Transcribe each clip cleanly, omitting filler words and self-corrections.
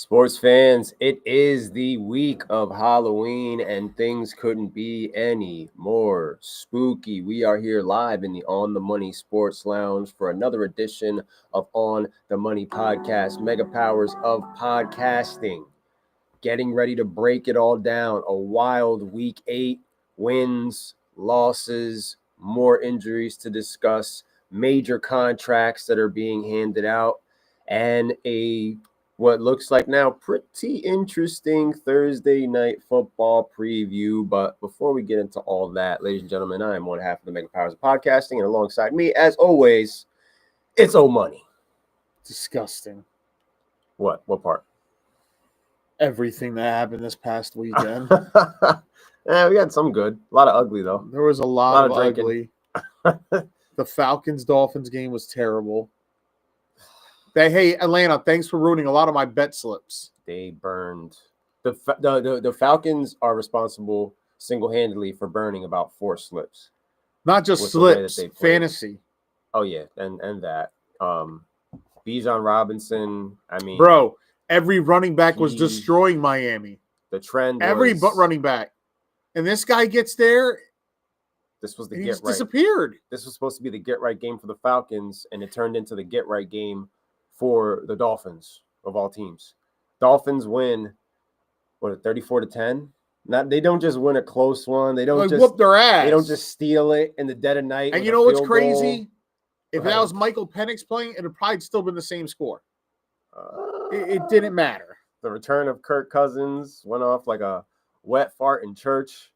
Sports fans, it is the week of Halloween and things couldn't be any more spooky. We are here live in the On the Money Sports Lounge for another edition of On the Money Podcast, Mega Powers of Podcasting. Getting ready to break it all down. A wild week 8, wins, losses, more injuries to discuss, major contracts that are being handed out, and what looks like now pretty interesting Thursday night football preview. But before we get into all that, ladies and gentlemen, I am one half of the Mega Powers of Podcasting, and alongside me, as always, it's O Money. Disgusting. What part? Everything that happened this past weekend. Yeah, we had some good. A lot of ugly, though. There was a lot of drinking. ugly. The Falcons-Dolphins game was terrible. Hey, Atlanta, thanks for ruining a lot of my bet slips. They burned. The Falcons are responsible single-handedly for burning about 4 slips. Not just slips, fantasy. Oh, yeah, and that. Bijan Robinson, I mean. Bro, every running back was destroying Miami. The trend was running back. And this guy gets there. This was the get right. Disappeared. This was supposed to be the get right game for the Falcons, and it turned into the get right game for the Dolphins of all teams. Dolphins win, 34-10? They don't just win a close one. They don't just whoop their ass. They don't just steal it in the dead of night. And you know what's crazy? If that was Michael Penix playing, it would probably still been the same score. It didn't matter. The return of Kirk Cousins went off like a wet fart in church.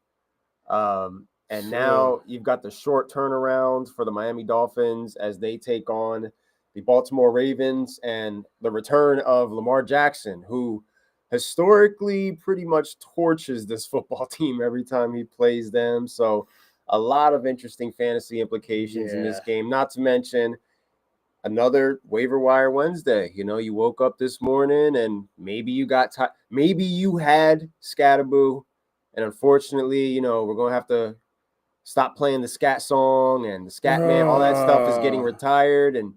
And now you've got the short turnaround for the Miami Dolphins as they take on the Baltimore Ravens, and the return of Lamar Jackson, who historically pretty much torches this football team every time he plays them. So a lot of interesting fantasy implications in this game, not to mention another waiver wire Wednesday. You know, you woke up this morning and maybe you got maybe you had Skattebo, and unfortunately, you know, we're going to have to stop playing the scat song and the scat man. All that stuff is getting retired, and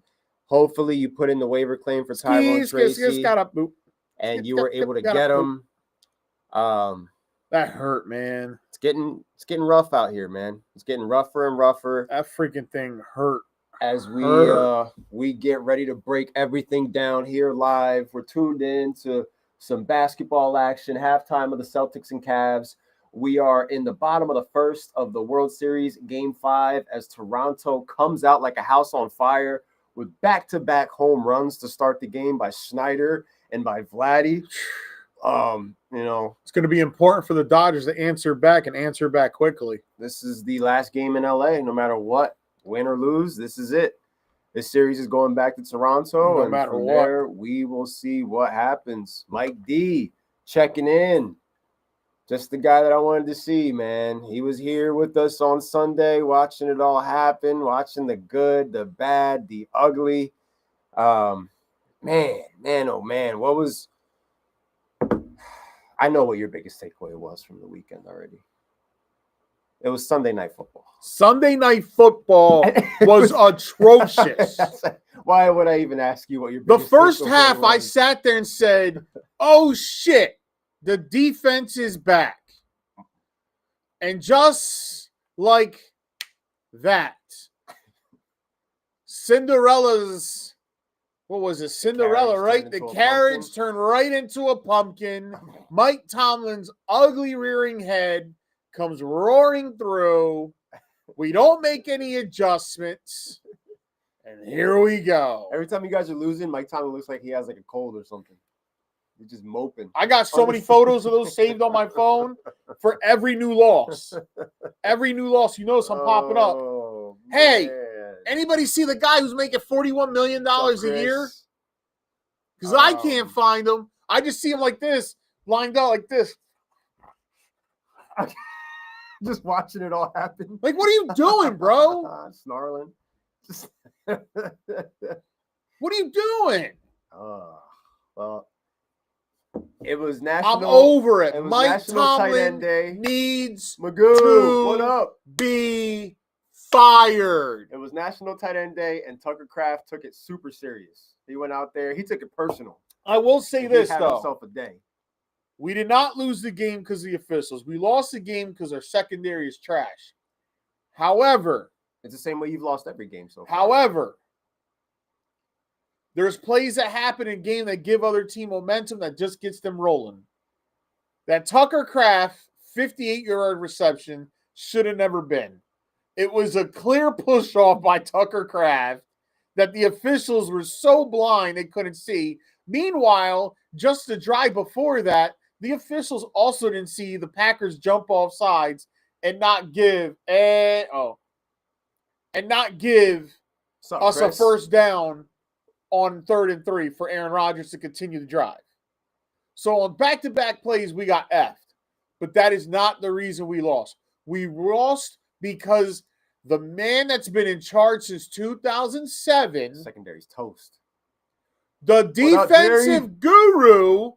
hopefully you put in the waiver claim for Tyrone Tracy, and you were able to get him. That hurt, man. It's getting rough out here, man. It's getting rougher and rougher. That freaking thing hurt. As we get ready to break everything down here live, we're tuned in to some basketball action, halftime of the Celtics and Cavs. We are in the bottom of the first of the World Series, Game 5, as Toronto comes out like a house on fire with back-to-back home runs to start the game by Snyder and by Vladdy. You know, it's going to be important for the Dodgers to answer back and answer back quickly. This is the last game in LA, no matter what, win or lose. This is it. This series is going back to Toronto, no matter what. There, we will see what happens. Mike D checking in. Just the guy that I wanted to see, man. He was here with us on Sunday, watching it all happen, watching the good, the bad, the ugly. Man, oh man, what was? I know what your biggest takeaway was from the weekend already. It was Sunday Night Football. Sunday Night Football was atrocious. Why would I even ask you what your biggest takeaway was? The first half, I sat there and said, "Oh shit, the defense is back." And just like that, Cinderella's, what was it? Cinderella, right? The carriage turned right into a pumpkin. Mike Tomlin's ugly rearing head comes roaring through. We don't make any adjustments. And here we go. Every time you guys are losing, Mike Tomlin looks like he has like a cold or something. He's just moping. I got so many photos of those saved on my phone for every new loss. Every new loss, you notice I'm popping up. Hey, anybody see the guy who's making $41 million a year? Because I can't find him. I just see him like this, lined out like this. Just watching it all happen. Like, what are you doing, bro? Snarling. What are you doing? Well, it was national. I'm over it. It was Mike National Tomlin Tight End Day. Needs Magoo, to what up? Be fired. It was National Tight End Day, and Tucker Kraft took it super serious. He went out there. He took it personal. I will say this, had though. himself a day. We did not lose the game because of the officials. We lost the game because our secondary is trash. However, it's the same way you've lost every game so far. However, there's plays that happen in game that give other team momentum that just gets them rolling. That Tucker Kraft 58-yard reception should have never been. It was a clear push-off by Tucker Kraft that the officials were so blind they couldn't see. Meanwhile, just the drive before that, the officials also didn't see the Packers jump off sides and not give us a first down on 3rd and 3 for Aaron Rodgers to continue the drive. So on back-to-back plays, we got effed. But that is not the reason we lost. We lost because the man that's been in charge since 2007, secondary's toast. The defensive guru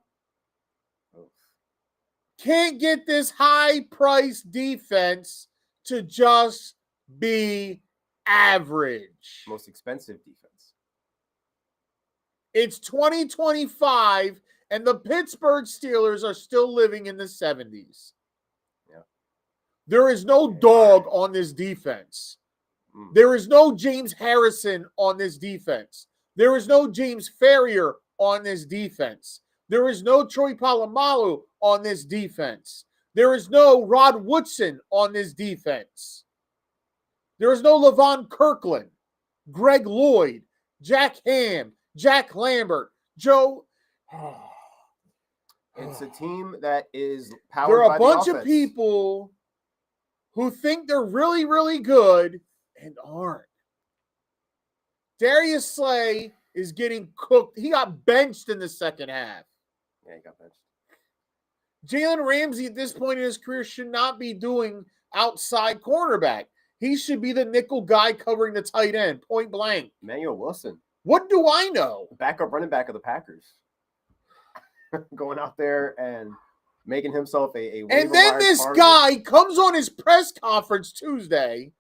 can't get this high-priced defense to just be average. Most expensive defense. It's 2025, and the Pittsburgh Steelers are still living in the 70s. Yeah. There is no dog on this defense. There is no James Harrison on this defense. There is no James Ferrier on this defense. There is no Troy Polamalu on this defense. There is no Rod Woodson on this defense. There is no Levon Kirkland, Greg Lloyd, Jack Ham, Jack Lambert, Joe. It's a team that is powered There are by a bunch the of offense. people who think they're really, really good and aren't. Darius Slay is getting cooked. He got benched in the second half. Yeah, he got benched. Jalen Ramsey at this point in his career should not be doing outside cornerback. He should be the nickel guy covering the tight end, point blank. Emmanuel Wilson. What do I know? Backup running back of the Packers. Going out there and making himself a and then this guy comes on his press conference Tuesday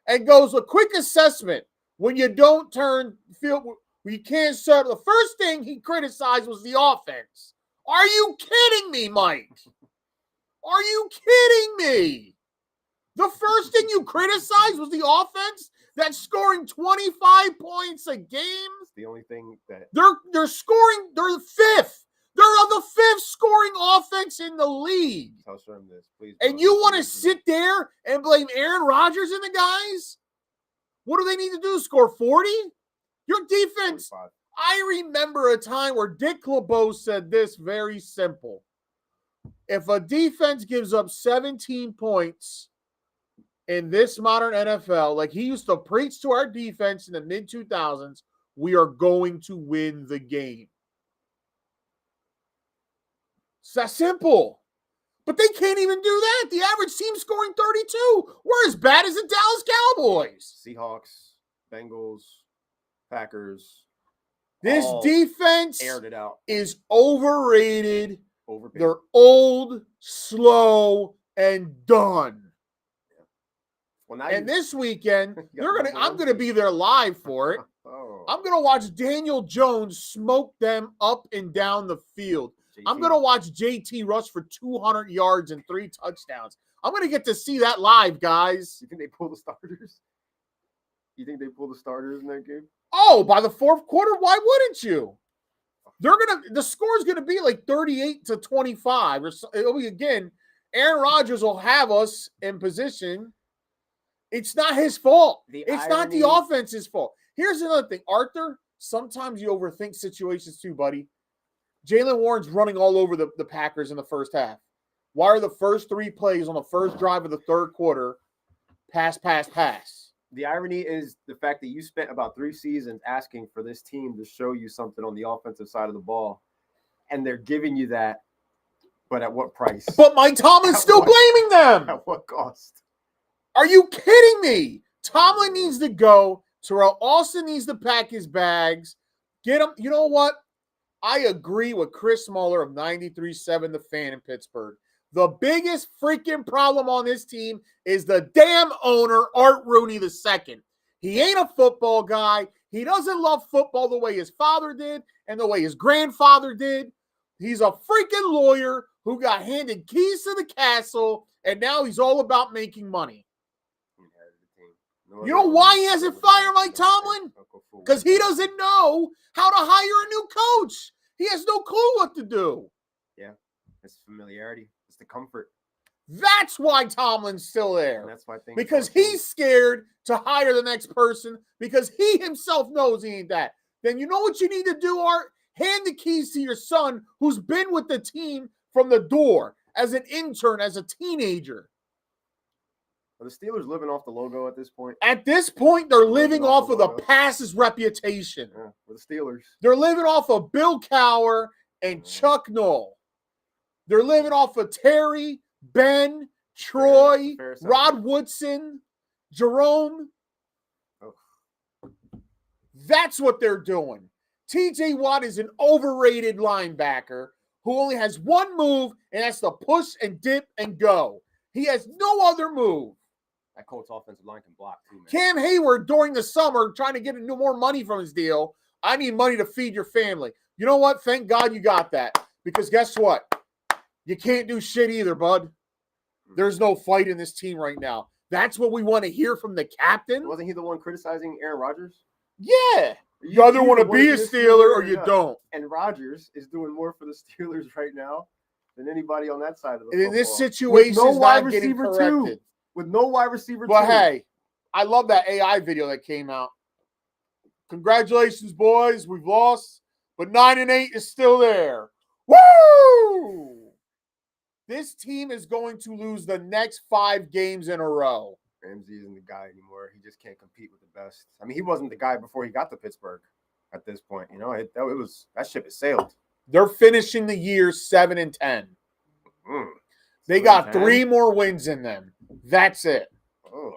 and goes, a quick assessment when you don't turn field, when you can't serve. The first thing he criticized was the offense. Are you kidding me, Mike? Are you kidding me? The first thing you criticized was the offense that's scoring 25 points a game. It's the only thing that they're scoring. They're the fifth. They're the fifth scoring offense in the league. Tell Sherm this, please. And you want to sit there and blame Aaron Rodgers and the guys? What do they need to do? Score 40? Your defense. 45. I remember a time where Dick LeBeau said this very simple. If a defense gives up 17 points in this modern NFL, like he used to preach to our defense in the mid-2000s, we are going to win the game. It's that simple. But they can't even do that. The average team scoring 32. We're as bad as the Dallas Cowboys. Seahawks, Bengals, Packers. This defense aired it out. Is overrated. Overpaid. They're old, slow, and done. Yeah. Well, now and this weekend, I'm gonna be there live for it. Oh. I'm gonna watch Daniel Jones smoke them up and down the field. JT. I'm gonna watch JT rush for 200 yards and 3 touchdowns. I'm gonna get to see that live, guys. You think they pull the starters? You think they pull the starters in that game? Oh, by the fourth quarter, why wouldn't you? The score's gonna be like 38-25 or so. Again, Aaron Rodgers will have us in position. It's not his fault. It's not the offense's fault. Here's another thing, Arthur. Sometimes you overthink situations too, buddy. Jaylen Warren's running all over the Packers in the first half. Why are the first 3 plays on the first drive of the third quarter pass, pass, pass? The irony is the fact that you spent about 3 seasons asking for this team to show you something on the offensive side of the ball, and they're giving you that, but at what price? But Mike Tomlin's still blaming them. At what cost? Are you kidding me? Tomlin needs to go. Terrell Austin needs to pack his bags. Get him. You know what? I agree with Chris Muller of 93.7 The Fan in Pittsburgh. The biggest freaking problem on this team is the damn owner, Art Rooney II. He ain't a football guy. He doesn't love football the way his father did and the way his grandfather did. He's a freaking lawyer who got handed keys to the castle, and now he's all about making money. You know why he hasn't fired Mike Tomlin? Because he doesn't know how to hire a new coach. He has no clue what to do. Yeah, it's familiarity. It's the comfort. That's why Tomlin's still there. And that's why because he's scared to hire the next person because he himself knows he ain't that. Then you know what you need to do, Art? Hand the keys to your son who's been with the team from the door as an intern, as a teenager. Are the Steelers living off the logo at this point? At this point, they're living off of the past's reputation. Yeah, for the Steelers. They're living off of Bill Cowher and Chuck Noll. They're living off of Terry, Ben, Troy, Rod Woodson, Jerome. Oh. That's what they're doing. TJ Watt is an overrated linebacker who only has one move, and that's to push and dip and go. He has no other move. That Colts offensive line can block too, man. Cam Hayward during the summer trying to get more money from his deal. I need money to feed your family. You know what? Thank God you got that. Because guess what? You can't do shit either, bud. There's no fight in this team right now. That's what we want to hear from the captain. Wasn't he the one criticizing Aaron Rodgers? Yeah. You either want to be a Steeler or you don't. And Rodgers is doing more for the Steelers right now than anybody on that side of the football. In this situation, no wide receiver too. With no wide receiver But hey, I love that AI video that came out. Congratulations, boys. We've lost, but 9-8 is still there. Woo! This team is going to lose the next 5 games in a row. Ramsey isn't the guy anymore. He just can't compete with the best. I mean, he wasn't the guy before he got to Pittsburgh at this point. You know, that ship has sailed. They're finishing the year 7-10. They got 3 more wins in them. That's it. Oh.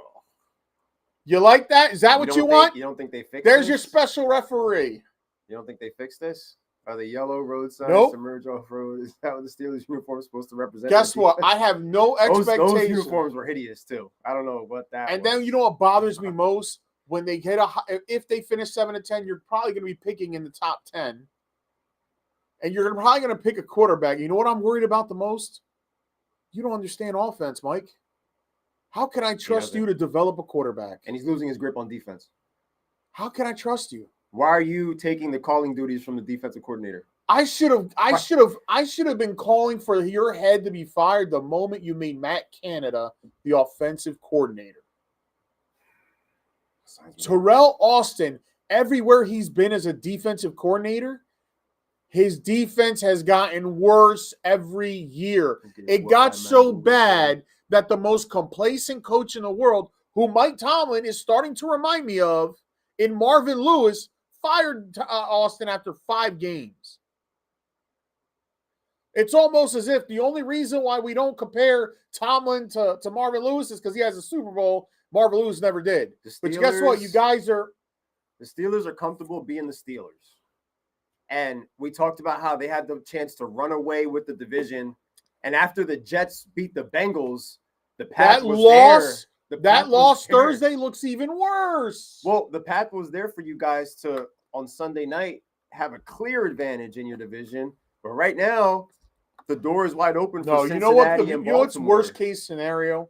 You like that? Is that what you want? You don't think they fixed There's this? your special referee. You don't think they fixed this? Are the yellow road signs to merge off road? Is that what the Steelers uniform is supposed to represent? Guess what? I have no expectations. Those uniforms were hideous too. I don't know what that was. Then you know what bothers me most? When they get if they finish 7-10, you're probably going to be picking in the top 10. And you're probably going to pick a quarterback. You know what I'm worried about the most? You don't understand offense, Mike. How can I trust you to develop a quarterback? And he's losing his grip on defense. How can I trust you? Why are you taking the calling duties from the defensive coordinator? I should have been calling for your head to be fired the moment you made Matt Canada the offensive coordinator. Terrell Austin, everywhere he's been as a defensive coordinator, his defense has gotten worse every year. It got so bad that the most complacent coach in the world, who Mike Tomlin is starting to remind me of, in Marvin Lewis, fired Austin after 5 games. It's almost as if the only reason why we don't compare Tomlin to Marvin Lewis is because he has a Super Bowl. Marvin Lewis never did. But guess what? You guys are... The Steelers are comfortable being the Steelers. And we talked about how they had the chance to run away with the division. And after the Jets beat the Bengals, the path was there. That loss Thursday looks even worse. Well, the path was there for you guys to, on Sunday night, have a clear advantage in your division. But right now, the door is wide open for Cincinnati and Baltimore. You know what's worst case scenario?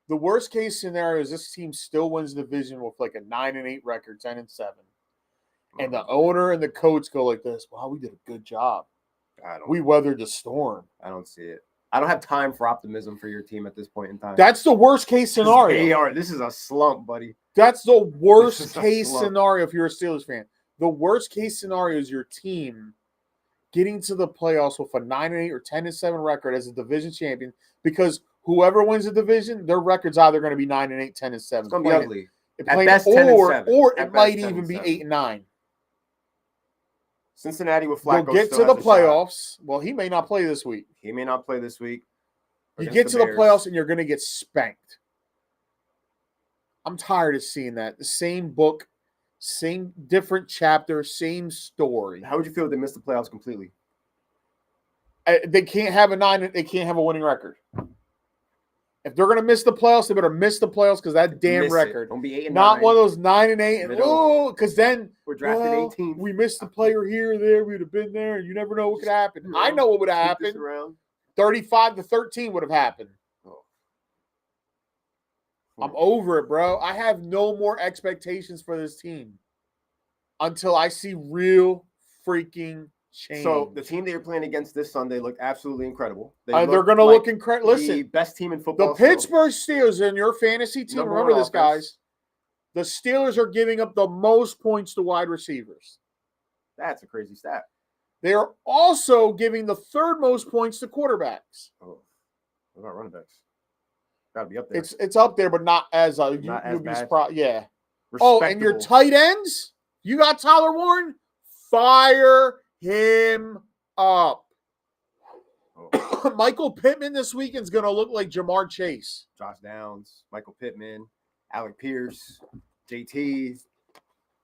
The worst case scenario is this team still wins the division with like a 9-8 record, 10-7. And the owner and the coach go like this, wow, we did a good job. We weathered the storm. I don't see it. I don't have time for optimism for your team at this point in time. That's the worst case scenario. This is a slump, buddy. That's the worst case scenario if you're a Steelers fan. The worst case scenario is your team getting to the playoffs with a 9-8 or 10-7 record as a division champion, because whoever wins the division, their record's either going to be 9-8, 10-7. It's going to be ugly. At best, 10-7. Or it might even be 8-9. Cincinnati with Flacco. You'll get to the playoffs. Well, he may not play this week. He may not play this week. You get to the playoffs and you're going to get spanked. I'm tired of seeing that. The same book, same different chapter, same story. How would you feel if they missed the playoffs completely? They can't have a winning record. If they're gonna miss the playoffs, they better miss the playoffs because that damn record. Don't be 8-9. Not one of those 9-8 and Middle. because then We're drafted 18th. we missed the player here or there. We'd have been there. You never know what could happen. I know what would have happened. 35-13 would have happened. Oh. I'm over it, bro. I have no more expectations for this team until I see real freaking change. So the team that you're playing against this Sunday looked absolutely incredible. They're going to look incredible. Listen, the best team in football. The Pittsburgh Steelers in your fantasy team. Remember this, guys. The Steelers are giving up the most points to wide receivers. That's a crazy stat. They are also giving the third most points to quarterbacks. Oh, what about running backs? Got to be up there. It's up there, but not as not as bad. Yeah. Oh, and your tight ends? You got Tyler Warren? Fire him up. Oh. Michael Pittman this weekend's going to look like Jamar Chase. Josh Downs, Michael Pittman, Alec Pierce, JT.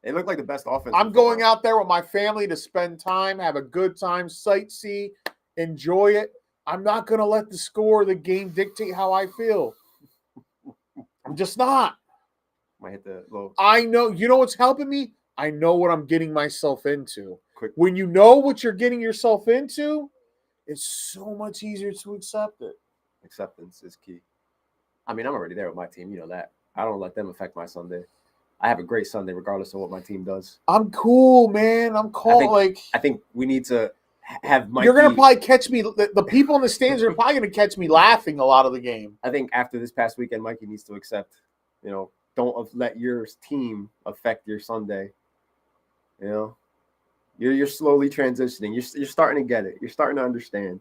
They look like the best offense. I'm going out there with my family to spend time, have a good time, sightsee, enjoy it. I'm not going to let the score of the game dictate how I feel. I'm just not. Might hit the low. I know. You know what's helping me? I know what I'm getting myself into. When you know what you're getting yourself into, it's so much easier to accept it. Acceptance is key. I mean, I'm already there with my team. You know that. I don't let them affect my Sunday. I have a great Sunday regardless of what my team does. I'm cool, man. I'm cool. I think we need to have Mikey. You're going to probably catch me. The people in the stands are probably going to catch me laughing a lot of the game. I think after this past weekend, Mikey needs to accept, don't let your team affect your Sunday. You're slowly transitioning. You're starting to get it. You're starting to understand.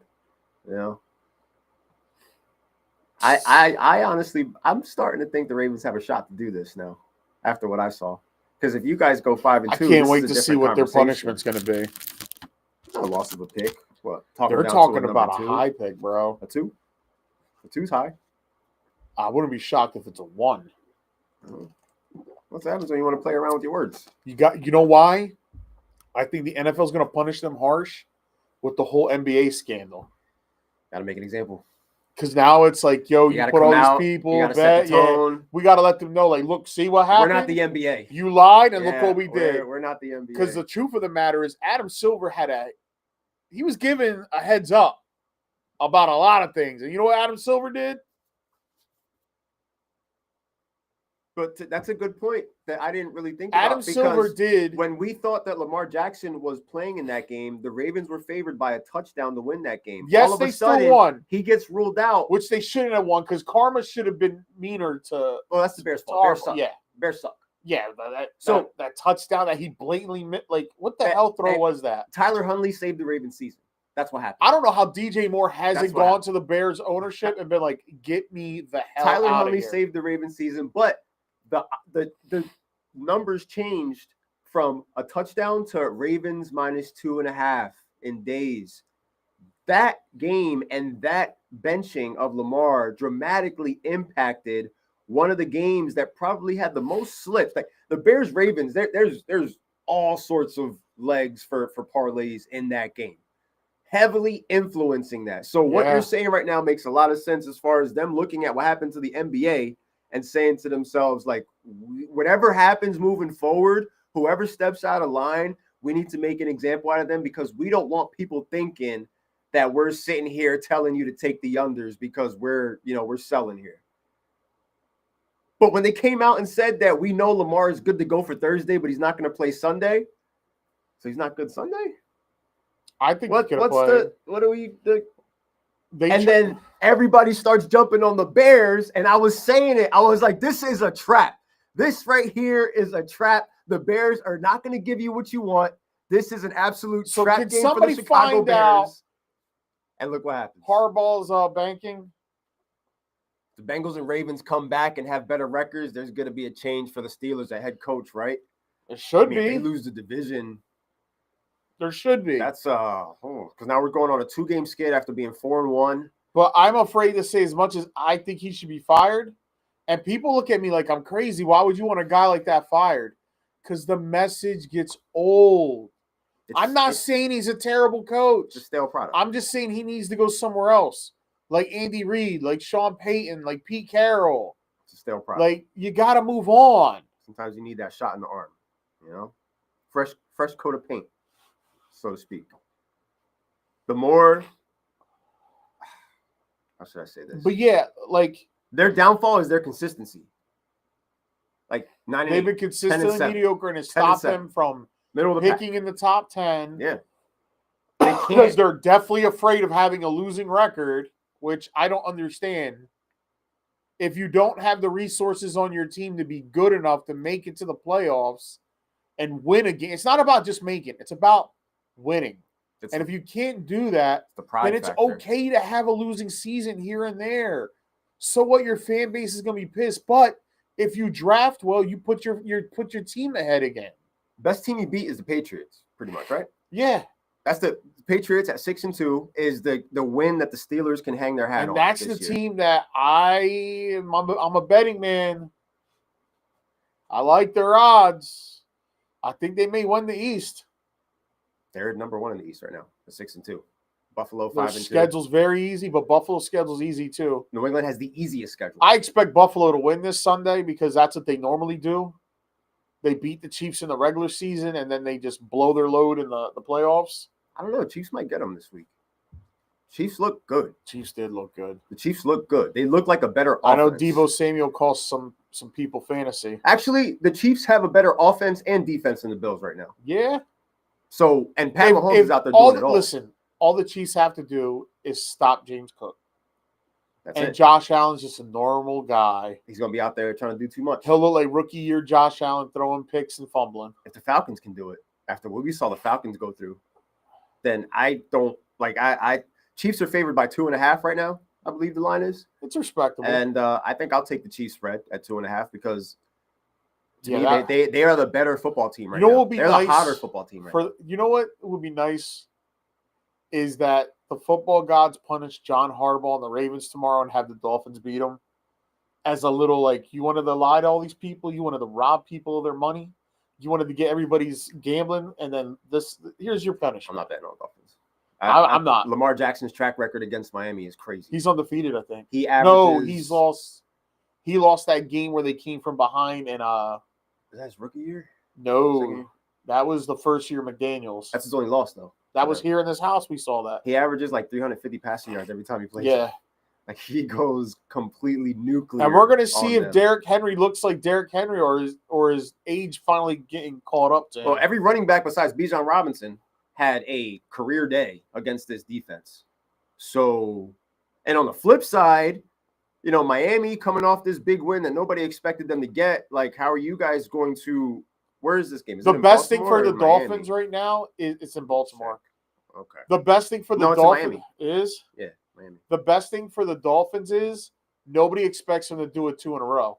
I honestly, I'm starting to think the Ravens have a shot to do this now. After what I saw, because if you guys go 5-2, I can't wait to see what their punishment's going to be. It's not a loss of a pick. What? They're talking about a high pick, bro. A 2? A 2's high. I wouldn't be shocked if it's a 1. What happens when you want to play around with your words? You know why? I think the NFL is going to punish them harsh with the whole NBA scandal. Got to make an example. Because now it's like, you put all these people, we got to let them know, like, look, see what happened? We're not the NBA. You lied, and look what we did. We're not the NBA. Because the truth of the matter is, Adam Silver he was given a heads up about a lot of things. And you know what Adam Silver did? But that's a good point that I didn't really think about. Adam Silver did. When we thought that Lamar Jackson was playing in that game, the Ravens were favored by a touchdown to win that game. Yes, all of they a sudden, still won. He gets ruled out. Which they shouldn't have won because karma should have been meaner to. Well, that's the Bears' fault. Bears suck. Yeah. Bears suck. Yeah, that touchdown that he blatantly missed, like, what the hell throw was that? Tyler Huntley saved the Ravens season. That's what happened. I don't know how DJ Moore hasn't gone to the Bears ownership and been like, get me the hell out of here. Tyler Huntley saved the Ravens season, but the numbers changed from a touchdown to Ravens -2.5 in days. That game and that benching of Lamar dramatically impacted one of the games that probably had the most slips. Like the Bears-Ravens, there's all sorts of legs for parlays in that game, heavily influencing that. So what you're saying right now makes a lot of sense as far as them looking at what happened to the NBA and saying to themselves, like, whatever happens moving forward, whoever steps out of line, we need to make an example out of them because we don't want people thinking that we're sitting here telling you to take the unders because we're selling here. But when they came out and said that we know Lamar is good to go for Thursday, but he's not going to play Sunday, so he's not good Sunday? I think then everybody starts jumping on the Bears, and I was saying it. I was like, this is a trap. This right here is a trap. The Bears are not going to give you what you want. This is an absolute trap game for the Chicago Bears. And look what happens. Harbaugh's banking. The Bengals and Ravens come back and have better records. There's going to be a change for the Steelers at head coach, right? It should be. If they lose the division. There should be. That's because now we're going on a 2-game skid after being 4-1. But I'm afraid to say as much as I think he should be fired, and people look at me like I'm crazy. Why would you want a guy like that fired? Because the message gets old. I'm not saying he's a terrible coach. It's a stale product. I'm just saying he needs to go somewhere else. like Andy Reid, like Sean Payton, like Pete Carroll. It's a stale product. Like, you got to move on. Sometimes you need that shot in the arm, fresh coat of paint, so to speak. The more, how should I say this? But yeah, like, their downfall is their consistency. Like they've been consistently mediocre, and it stopped them from picking in the top 10. Yeah. Because they're definitely afraid of having a losing record, which I don't understand. If you don't have the resources on your team to be good enough to make it to the playoffs and win a game, it's not about just making, it's about winning. And if you can't do that, then it's okay to have a losing season here and there. So what, your fan base is going to be pissed. But if you draft well, you put your team ahead again. Best team you beat is the Patriots, pretty much, right? Yeah. That's the Patriots at 6-2 is the win that the Steelers can hang their hat on. And that's the team that I'm a betting man. I like their odds. I think they may win the East. They're number 1 in the East right now, at 6-2. Buffalo 5-2. Their schedule's very easy, but Buffalo's schedule's easy too. New England has the easiest schedule. I expect Buffalo to win this Sunday because that's what they normally do. They beat the Chiefs in the regular season, and then they just blow their load in the playoffs. I don't know. Chiefs might get them this week. Chiefs look good. Chiefs did look good. The Chiefs look good. They look like a better offense. I know Deebo Samuel cost some people fantasy. Actually, the Chiefs have a better offense and defense than the Bills right now. Yeah. So, and Pat Mahomes is out there doing it all. Listen, all the Chiefs have to do is stop James Cook. That's and it. Josh Allen's just a normal guy. He's going to be out there trying to do too much. He'll look like rookie year Josh Allen throwing picks and fumbling. If the Falcons can do it, after what we saw the Falcons go through, then I don't like Chiefs are favored by 2.5 right now. I believe the line is. It's respectable. And I think I'll take the Chiefs spread at 2.5 because to me, they are the better football team right now. What would be They're nice the hotter football team right now. You know what would be nice is that the football gods punish John Harbaugh and the Ravens tomorrow and have the Dolphins beat them as a little, like, you wanted to lie to all these people, you wanted to rob people of their money, you wanted to get everybody's gambling, and then here's your punishment. I'm not betting on Dolphins. I'm not. Lamar Jackson's track record against Miami is crazy. He's undefeated, I think. He's lost. He lost that game where they came from behind and is that his rookie year? No, that was the first year McDaniels. That's his only loss though. That was here in this house. We saw that. He averages like 350 passing yards every time he plays. Yeah. Like he goes completely nuclear. And we're going to see if Derrick Henry looks like Derrick Henry or his age finally getting caught up to him. Well, every running back besides Bijan Robinson had a career day against this defense. So, and on the flip side, Miami coming off this big win that nobody expected them to get. Like, how are you guys going to? Where is this game? Is the it best thing Baltimore for the Dolphins right now is it's in Baltimore. Okay. The best thing for the Dolphins is Miami. The best thing for the Dolphins is nobody expects them to do it 2 in a row,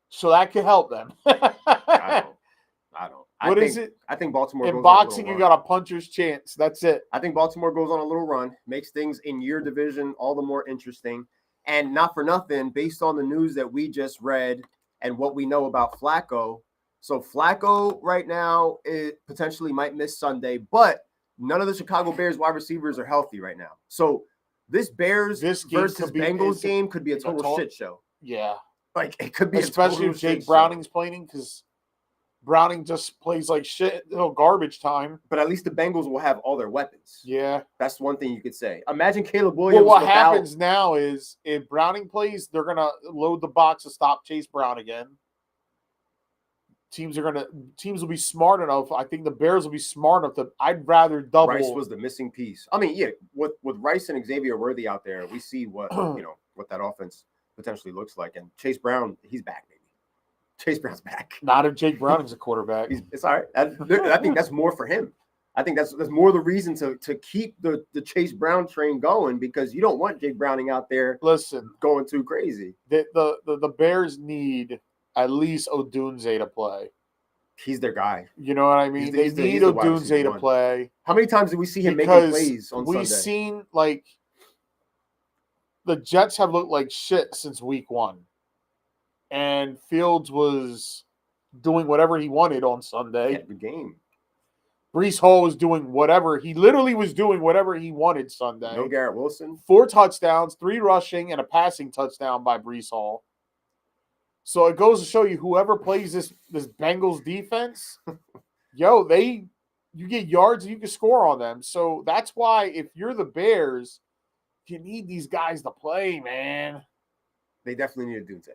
so that could help them. I don't. I think Baltimore in goes boxing. On a you got a puncher's chance. That's it. I think Baltimore goes on a little run, makes things in your division all the more interesting, and not for nothing, based on the news that we just read and what we know about Flacco. So Flacco right now potentially might miss Sunday, but none of the Chicago Bears wide receivers are healthy right now. So this Bears versus Bengals game could be a total shit show. Yeah. Like it could be especially if Jake Browning's playing because Browning just plays like shit, garbage time. But at least the Bengals will have all their weapons. Yeah. That's one thing you could say. Imagine Caleb Williams. Well, what happens now is if Browning plays, they're going to load the box to stop Chase Brown again. Teams will be smart enough. I think the Bears will be smart enough I'd rather double. Rice was the missing piece. I mean, yeah, with Rice and Xavier Worthy out there, we see what what that offense potentially looks like. And Chase Brown, he's back, baby. Chase Brown's back. Not if Jake Browning's a quarterback. It's all right. I think that's more for him. I think that's more the reason to keep the Chase Brown train going because you don't want Jake Browning out there. Listen, going too crazy. The Bears need at least Odunze to play. He's their guy. You know what I mean? They need Odunze to play. How many times did we see him making plays on Sunday? We've seen, like, the Jets have looked like shit since week 1. And Fields was doing whatever he wanted on Sunday. Good game. Brees Hall was doing whatever. He literally was doing whatever he wanted Sunday. No Garrett Wilson. 4 touchdowns, 3 rushing, and a passing touchdown by Brees Hall. So it goes to show you, whoever plays this Bengals defense, you get yards and you can score on them. So that's why if you're the Bears, you need these guys to play, man. They definitely need a Doomsday.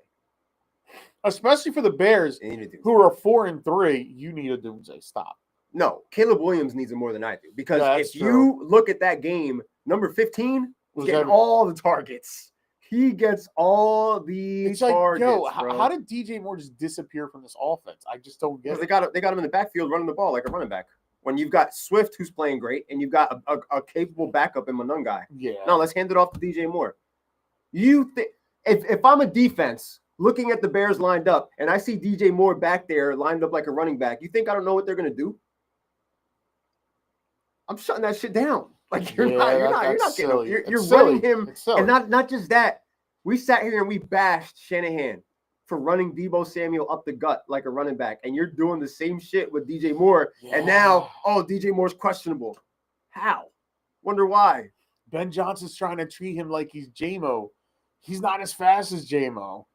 Especially for the Bears, who are 4-3, you need a Doomsday stop. No, Caleb Williams needs it more than I do. Because if you look at that game, number 15 was getting all the targets. He gets all the targets. How did DJ Moore just disappear from this offense? I just don't get it. Because they got him in the backfield running the ball like a running back. When you've got Swift, who's playing great, and you've got a capable backup in Manungai. Yeah. No, let's hand it off to DJ Moore. If I'm a defense looking at the Bears lined up and I see DJ Moore back there lined up like a running back, you think I don't know what they're going to do? I'm shutting that shit down. Like you're not getting him. You're running him, and not just that. We sat here and we bashed Shanahan for running Deebo Samuel up the gut like a running back, and you're doing the same shit with DJ Moore. Yeah. And now, DJ Moore's questionable. How? Wonder why. Ben Johnson's trying to treat him like he's J-Mo. He's not as fast as J-Mo.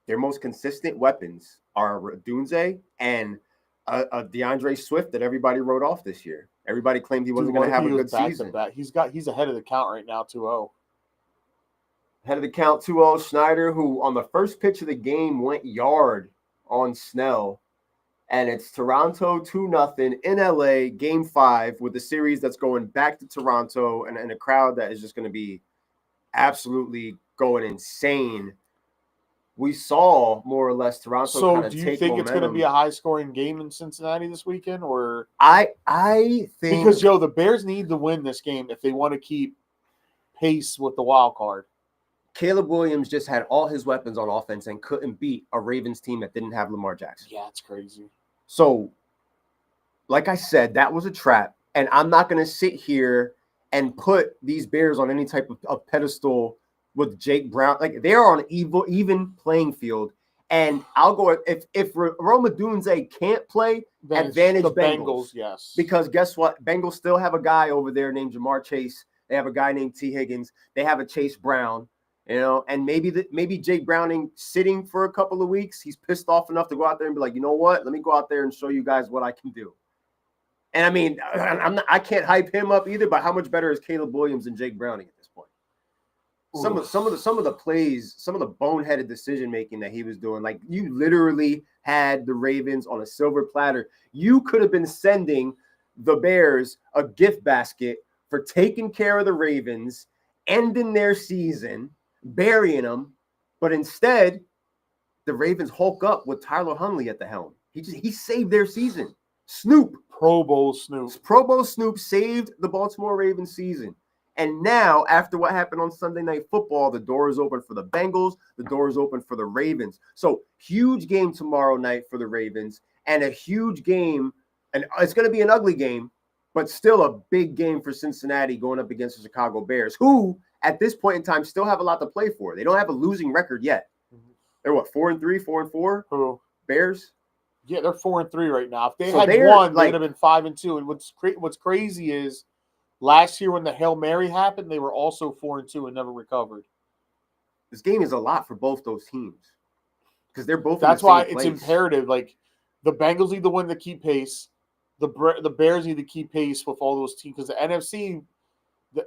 Their most consistent weapons are Dunze and a DeAndre Swift that everybody wrote off this year. Everybody claimed he wasn't going to have a good season. He's ahead of the count right now, 2-0. Head of the count, 2-0. Schneider, who on the first pitch of the game went yard on Snell. And it's Toronto 2-0 in LA, game 5, with the series that's going back to Toronto and a crowd that is just going to be absolutely going insane. We saw more or less Toronto kind of take momentum. So do you think it's going to be a high-scoring game in Cincinnati this weekend? Or I think... Because, the Bears need to win this game if they want to keep pace with the wild card. Caleb Williams just had all his weapons on offense and couldn't beat a Ravens team that didn't have Lamar Jackson. Yeah, it's crazy. So, like I said, that was a trap. And I'm not going to sit here and put these Bears on any type of pedestal with Jake Brown. Like, they are on an even playing field. And I'll go if Roma Dunze can't play, then advantage the Bengals. Yes. Because guess what? Bengals still have a guy over there named Jamar Chase. They have a guy named T. Higgins. They have a Chase Brown. And maybe Jake Browning sitting for a couple of weeks, he's pissed off enough to go out there and be like, you know what? Let me go out there and show you guys what I can do. And I mean, I can't hype him up either, but how much better is Caleb Williams and Jake Browning at this point? Some of the plays, some of the boneheaded decision making that he was doing, like you literally had the Ravens on a silver platter. You could have been sending the Bears a gift basket for taking care of the Ravens, ending their season, burying them, but instead, the Ravens hulk up with Tyler Huntley at the helm. He saved their season. Pro Bowl Snoop saved the Baltimore Ravens season. And now, after what happened on Sunday Night Football, the door is open for the Bengals. The door is open for the Ravens. So, huge game tomorrow night for the Ravens, and a huge game, and it's going to be an ugly game, but still a big game for Cincinnati going up against the Chicago Bears, who at this point in time still have a lot to play for. They don't have a losing record yet. They're 4-3, 4-4? Who? Bears? Yeah, they're 4-3 right now. If they had won, they would have been 5-2. And what's crazy is last year when the Hail Mary happened, they were also 4-2 and never recovered. This game is a lot for both those teams because they're both. That's why it's imperative. Like the Bengals need to win to keep pace. The Bears need to keep pace with all those teams because the NFC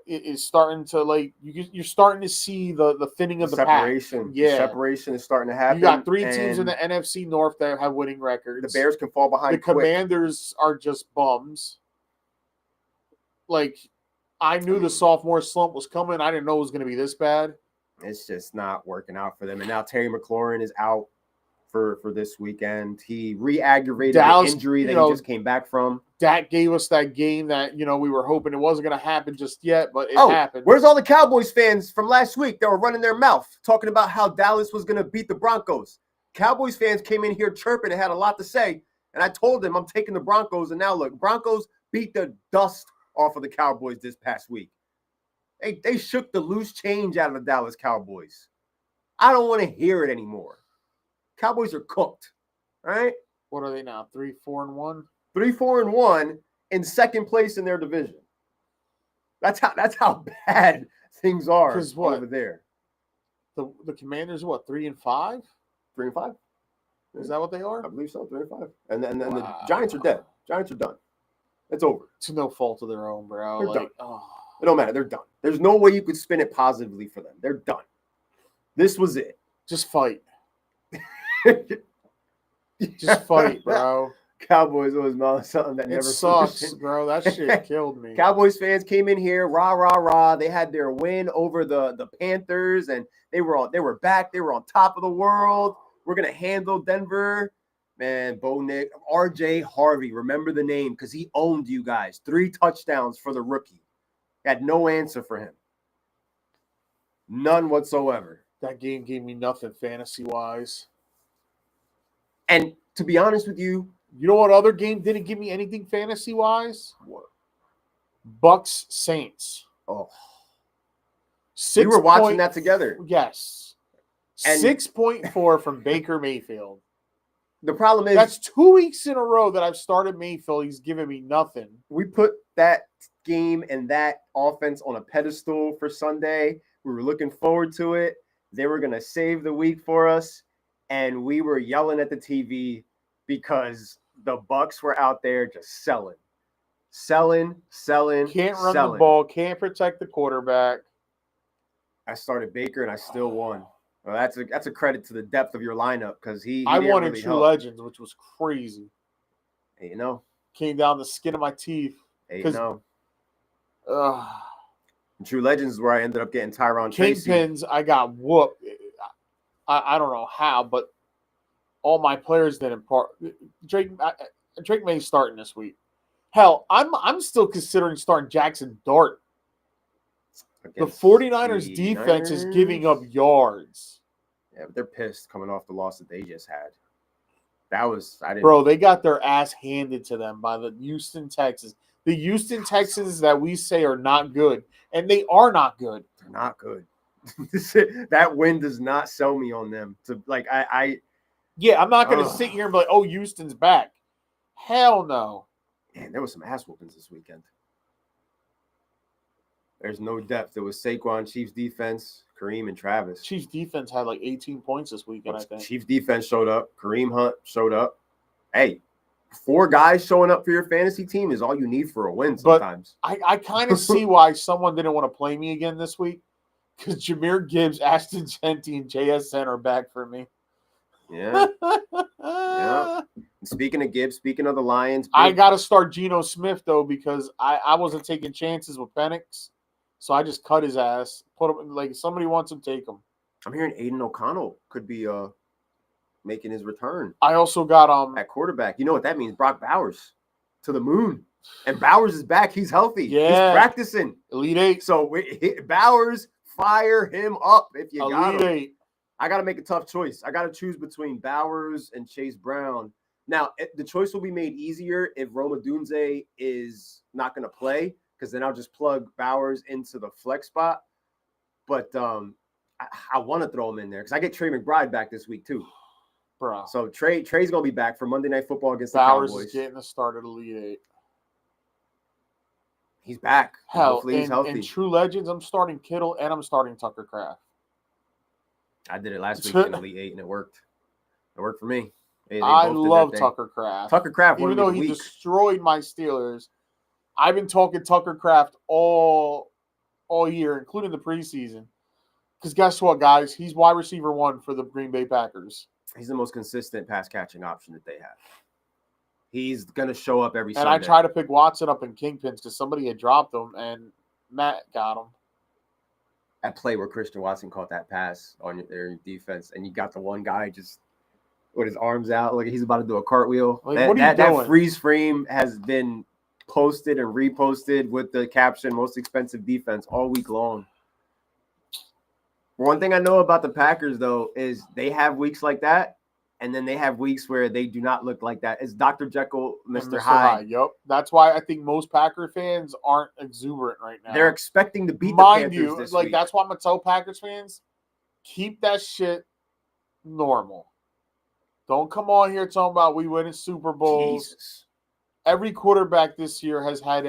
is starting to you're starting to see the thinning of the separation. Pack. Yeah, the separation is starting to happen. You got 3 teams in the NFC North that have winning records. The Bears can fall behind. The Commanders are just bums. Like I knew the sophomore slump was coming. I didn't know it was going to be this bad. It's just not working out for them. And now Terry McLaurin is out for this weekend. He re-aggravated the injury that he just came back from. Dak gave us that game that, we were hoping it wasn't going to happen just yet, but it happened. Where's all the Cowboys fans from last week that were running their mouth talking about how Dallas was going to beat the Broncos? Cowboys fans came in here chirping and had a lot to say, and I told them I'm taking the Broncos, and now look, Broncos beat the dust off of the Cowboys this past week. They shook the loose change out of the Dallas Cowboys. I don't want to hear it anymore. Cowboys are cooked, all right? What are they now? 3-4-1? 3-4-1 in second place in their division. That's how bad things are over there. The Commanders, what, 3-5? 3-5. Is that what they are? I believe so, 3-5. And then the Giants are dead. Giants are done. It's over. To no fault of their own, bro. They're done. It don't matter. They're done. There's no way you could spin it positively for them. They're done. This was it. Just fight. Just fight, bro. Cowboys always mouth something that never sucks, bro. That shit killed me. Cowboys fans came in here, rah, rah, rah. They had their win over the Panthers, and they were back. They were on top of the world. We're gonna handle Denver. Man, Bo Nick, RJ Harvey, remember the name because he owned you guys. 3 touchdowns for the rookie. Had no answer for him. None whatsoever. That game gave me nothing fantasy-wise. And to be honest with you, you know what other game didn't give me anything fantasy-wise? What? Bucks Saints. Oh. We were watching that together. Yes. And 6.4 from Baker Mayfield. The problem is that's 2 weeks in a row that I've started Mayfield. He's giving me nothing. We put that game and that offense on a pedestal for Sunday. We were looking forward to it. They were going to save the week for us. And we were yelling at the TV because the Bucks were out there just selling. Can't run the ball. Can't protect the quarterback. I started Baker and I still won. Well, that's a credit to the depth of your lineup because I won in True Legends, which was crazy. Hey, you know, came down the skin of my teeth. Hey, you know, in True Legends is where I ended up getting Tyron Tracy. Kingpins, I got whooped. I don't know how, but all my players didn't part. Drake May's starting this week. Hell, I'm still considering starting Jackson Dart. The 49ers defense is giving up yards. Yeah, but they're pissed coming off the loss that they just had. Bro, they got their ass handed to them by the Houston Texans. The Houston Texans that we say are not good, and they are not good. They're not good. That win does not sell me on them. Yeah, I'm not going to sit here and be like, oh, Houston's back. Hell no. Man, there was some ass whoopings this weekend. There's no depth. It was Saquon, Chiefs defense, Kareem, and Travis. Chiefs defense had like 18 points this weekend, I think. Chiefs defense showed up. Kareem Hunt showed up. Hey, 4 guys showing up for your fantasy team is all you need for a win sometimes. But I kind of see why someone didn't want to play me again this week because Jahmyr Gibbs, Ashton Jeanty, and JSN are back for me. Yeah. Yeah. Speaking of Gibbs, speaking of the Lions. I got to start Geno Smith, though, because I wasn't taking chances with Penix. So I just cut his ass. Put him like somebody wants him, take him. I'm hearing Aiden O'Connell could be making his return. I also got at quarterback. You know what that means? Brock Bowers to the moon. And Bowers is back. He's healthy. Yeah. He's practicing. Elite 8. So Bowers, fire him up if you got him. Elite 8. I got to make a tough choice. I got to choose between Bowers and Chase Brown. Now, the choice will be made easier if Roma Dunze is not going to play, because then I'll just plug Bowers into the flex spot. But I want to throw him in there because I get Trey McBride back this week too. Bro. So Trey's going to be back for Monday Night Football against the Bowers Cowboys. Is getting the start at Elite 8. He's back. Hell, hopefully he's healthy. In True Legends, I'm starting Kittle and I'm starting Tucker Kraft. I did it last week in Elite 8 and it worked. It worked for me. I love Tucker Kraft. Tucker Kraft, even though he destroyed my Steelers, I've been talking Tucker Kraft all year, including the preseason. Because guess what, guys? He's wide receiver 1 for the Green Bay Packers. He's the most consistent pass catching option that they have. He's going to show up every Sunday. And I try to pick Watson up in Kingpins because somebody had dropped him, and Matt got him. That play where Christian Watson caught that pass on their defense, and you got the one guy just with his arms out, like he's about to do a cartwheel. Like, that freeze frame has been posted and reposted with the caption "most expensive defense" all week long. One thing I know about the Packers, though, is they have weeks like that, and then they have weeks where they do not look like that. It's Dr. Jekyll, Mr. Hyde. Yep. That's why I think most Packer fans aren't exuberant right now. They're expecting to beat the Panthers this week. That's why I'm going to tell Packers fans, keep that shit normal. Don't come on here talking about we win in Super Bowls. Jesus. every quarterback this year has had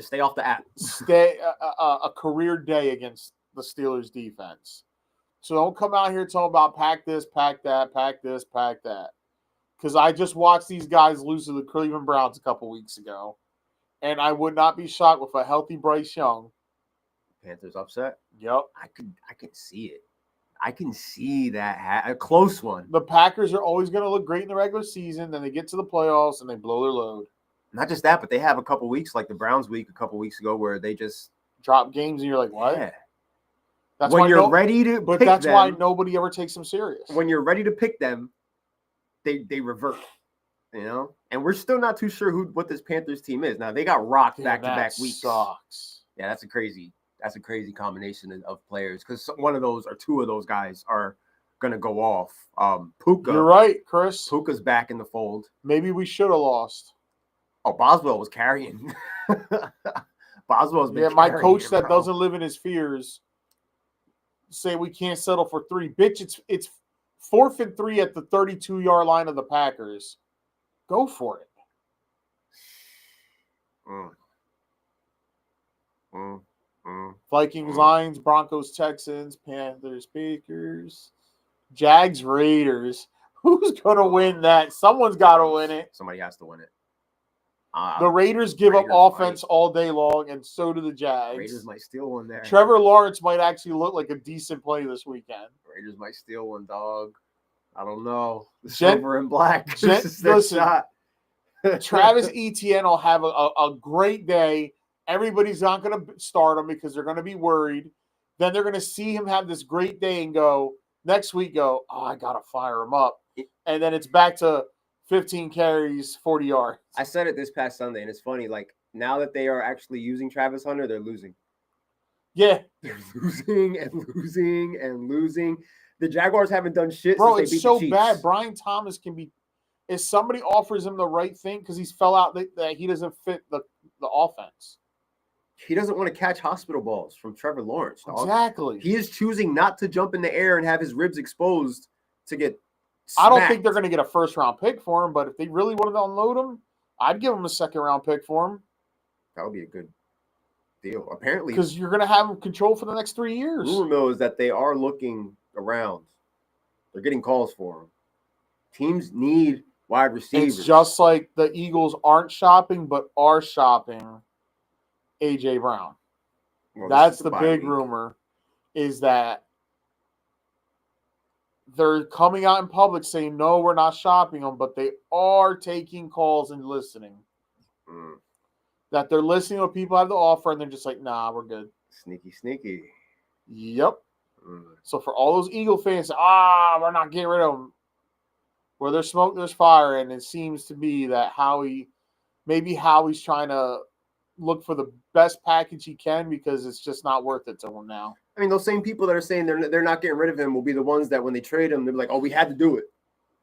stay off the app. a career day against the Steelers defense. So don't come out here talking about pack this, pack that, pack this, pack that. Because I just watched these guys lose to the Cleveland Browns a couple weeks ago. And I would not be shocked with a healthy Bryce Young. Panthers upset? Yep. I can see it. I can see that a close one. The Packers are always going to look great in the regular season. Then they get to the playoffs and they blow their load. Not just that, but they have a couple weeks, like the Browns week a couple weeks ago, where they just drop games and you're like, what? Yeah. That's when why you're ready to but pick that's them, why nobody ever takes them serious. When you're ready to pick them, they revert. You know? And we're still not too sure what this Panthers team is. Now they got rocked back-to-back weeks. Sucks. Yeah, that's a crazy combination of players, because one of those or two of those guys are gonna go off. Puka. You're right, Chris. Puka's back in the fold. Maybe we should have lost. Oh, Boswell was carrying. Boswell's been my carrying coach it, that bro. doesn't live in his fears say we can't settle for 3. Bitch, it's 4th and 3 at the 32-yard line of the Packers. Go for it. Vikings, Lions, Broncos, Texans, Panthers, Packers, Jags, Raiders. Who's going to win that? Someone's got to win it. Somebody has to win it. The Raiders give up offense all day long, and so do the Jags. Raiders might steal one there. Trevor Lawrence might actually look like a decent play this weekend. Raiders might steal one, dog. I don't know. The silver and black. Listen, Travis Etienne will have a great day. Everybody's not going to start him because they're going to be worried. Then they're going to see him have this great day and next week, oh, I got to fire him up. And then it's back to 15 carries, 40 yards. I said it this past Sunday, and it's funny. Like, now that they are actually using Travis Hunter, they're losing. Yeah. They're losing and losing and losing. The Jaguars haven't done shit Bro, since they beat it's so the Chiefs. bad. Brian Thomas can be – if somebody offers him the right thing, because he's fell out that he doesn't fit the offense. He doesn't want to catch hospital balls from Trevor Lawrence, dog. Exactly. He is choosing not to jump in the air and have his ribs exposed to get smacked. I don't think they're going to get a first-round pick for him, but if they really wanted to unload him, I'd give him a second-round pick for him. That would be a good deal. Apparently. Because you're going to have him control for the next 3 years. Rumor mill is that they are looking around. They're getting calls for him. Teams need wide receivers. It's just like the Eagles aren't shopping, but are shopping A.J. Brown. Well, that's the big rumor, is that they're coming out in public saying, no, we're not shopping them, but they are taking calls and listening. That they're listening to what people have to offer, and they're just like, nah, we're good. Sneaky. Yep. So for all those Eagle fans, we're not getting rid of them. Where there's smoke, there's fire, and it seems to be that Howie's trying to look for the best package he can because it's just not worth it to him now. I mean, those same people that are saying they're not getting rid of him will be the ones that when they trade him, they're like, oh, we had to do it.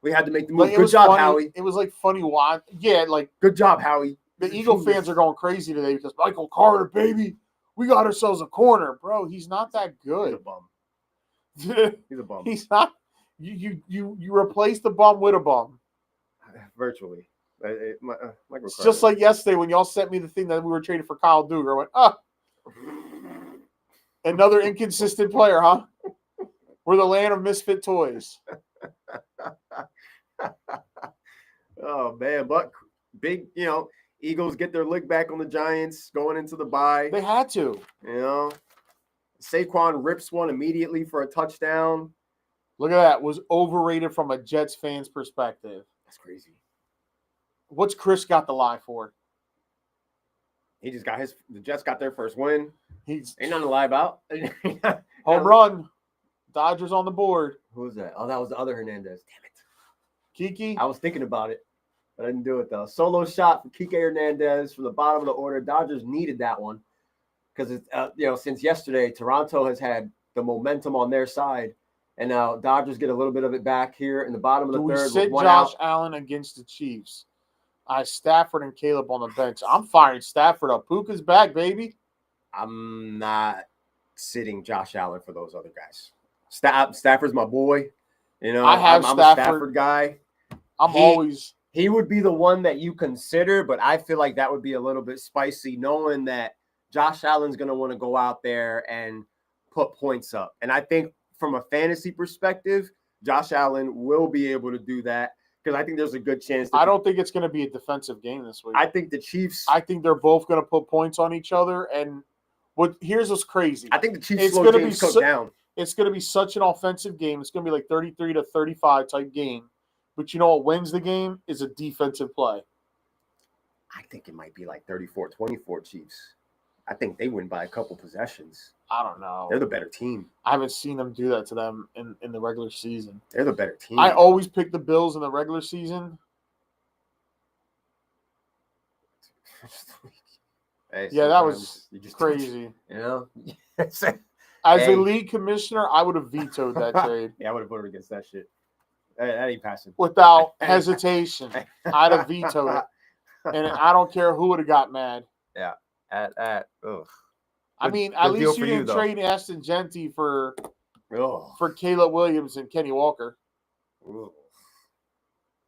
We had to make the move. Good job, funny. Howie. It was like funny why. Yeah, like good job, Howie. The Eagle fans are going crazy today because Michael Carter, baby, we got ourselves a corner, bro. He's not that good. He's a bum. He's a bum. He's not. You replace the bum with a bum. Virtually. It's just like yesterday when y'all sent me the thing that we were trading for Kyle Duggar. I went, another inconsistent player, huh? We're the land of misfit toys. Oh, man. But big, Eagles get their lick back on the Giants going into the bye. They had to. Saquon rips one immediately for a touchdown. Look at that. Was overrated from a Jets fan's perspective. That's crazy. What's Chris got the lie for? He just got the Jets got their first win. Ain't nothing to lie about. Home run. Dodgers on the board. Who was that? Oh, that was the other Hernandez. Damn it. Kiki? I was thinking about it, but I didn't do it, though. Solo shot for Kike Hernandez from the bottom of the order. Dodgers needed that one because, since yesterday, Toronto has had the momentum on their side. And now Dodgers get a little bit of it back here in the bottom of the third. We sit Josh Allen against the Chiefs. Stafford and Caleb on the bench. I'm firing Stafford up. Puka's back, baby. I'm not sitting Josh Allen for those other guys. Stafford's my boy. I'm a Stafford guy. I'm always he would be the one that you consider, but I feel like that would be a little bit spicy knowing that Josh Allen's going to want to go out there and put points up. And I think from a fantasy perspective, Josh Allen will be able to do that because I think there's a good chance. I don't think it's going to be a defensive game this week. I think the Chiefs. I think they're both going to put points on each other. And here's what's crazy. I think the Chiefs slow James Cook down. It's going to be such an offensive game. It's going to be like 33-35 type game. But you know what wins the game is a defensive play. I think it might be like 34-24 Chiefs. I think they win by a couple possessions. I don't know. They're the better team. I haven't seen them do that to them in the regular season. They're the better team. I always pick the Bills in the regular season. Hey, yeah, that was crazy. You know? As a league commissioner, I would have vetoed that trade. Yeah, I would have voted against that shit. That ain't passing. Without hesitation. I'd have vetoed it. And I don't care who would have got mad. Yeah. Ugh. I mean, at least you didn't trade Ashton Genty for Caleb Williams and Kenny Walker. Ugh.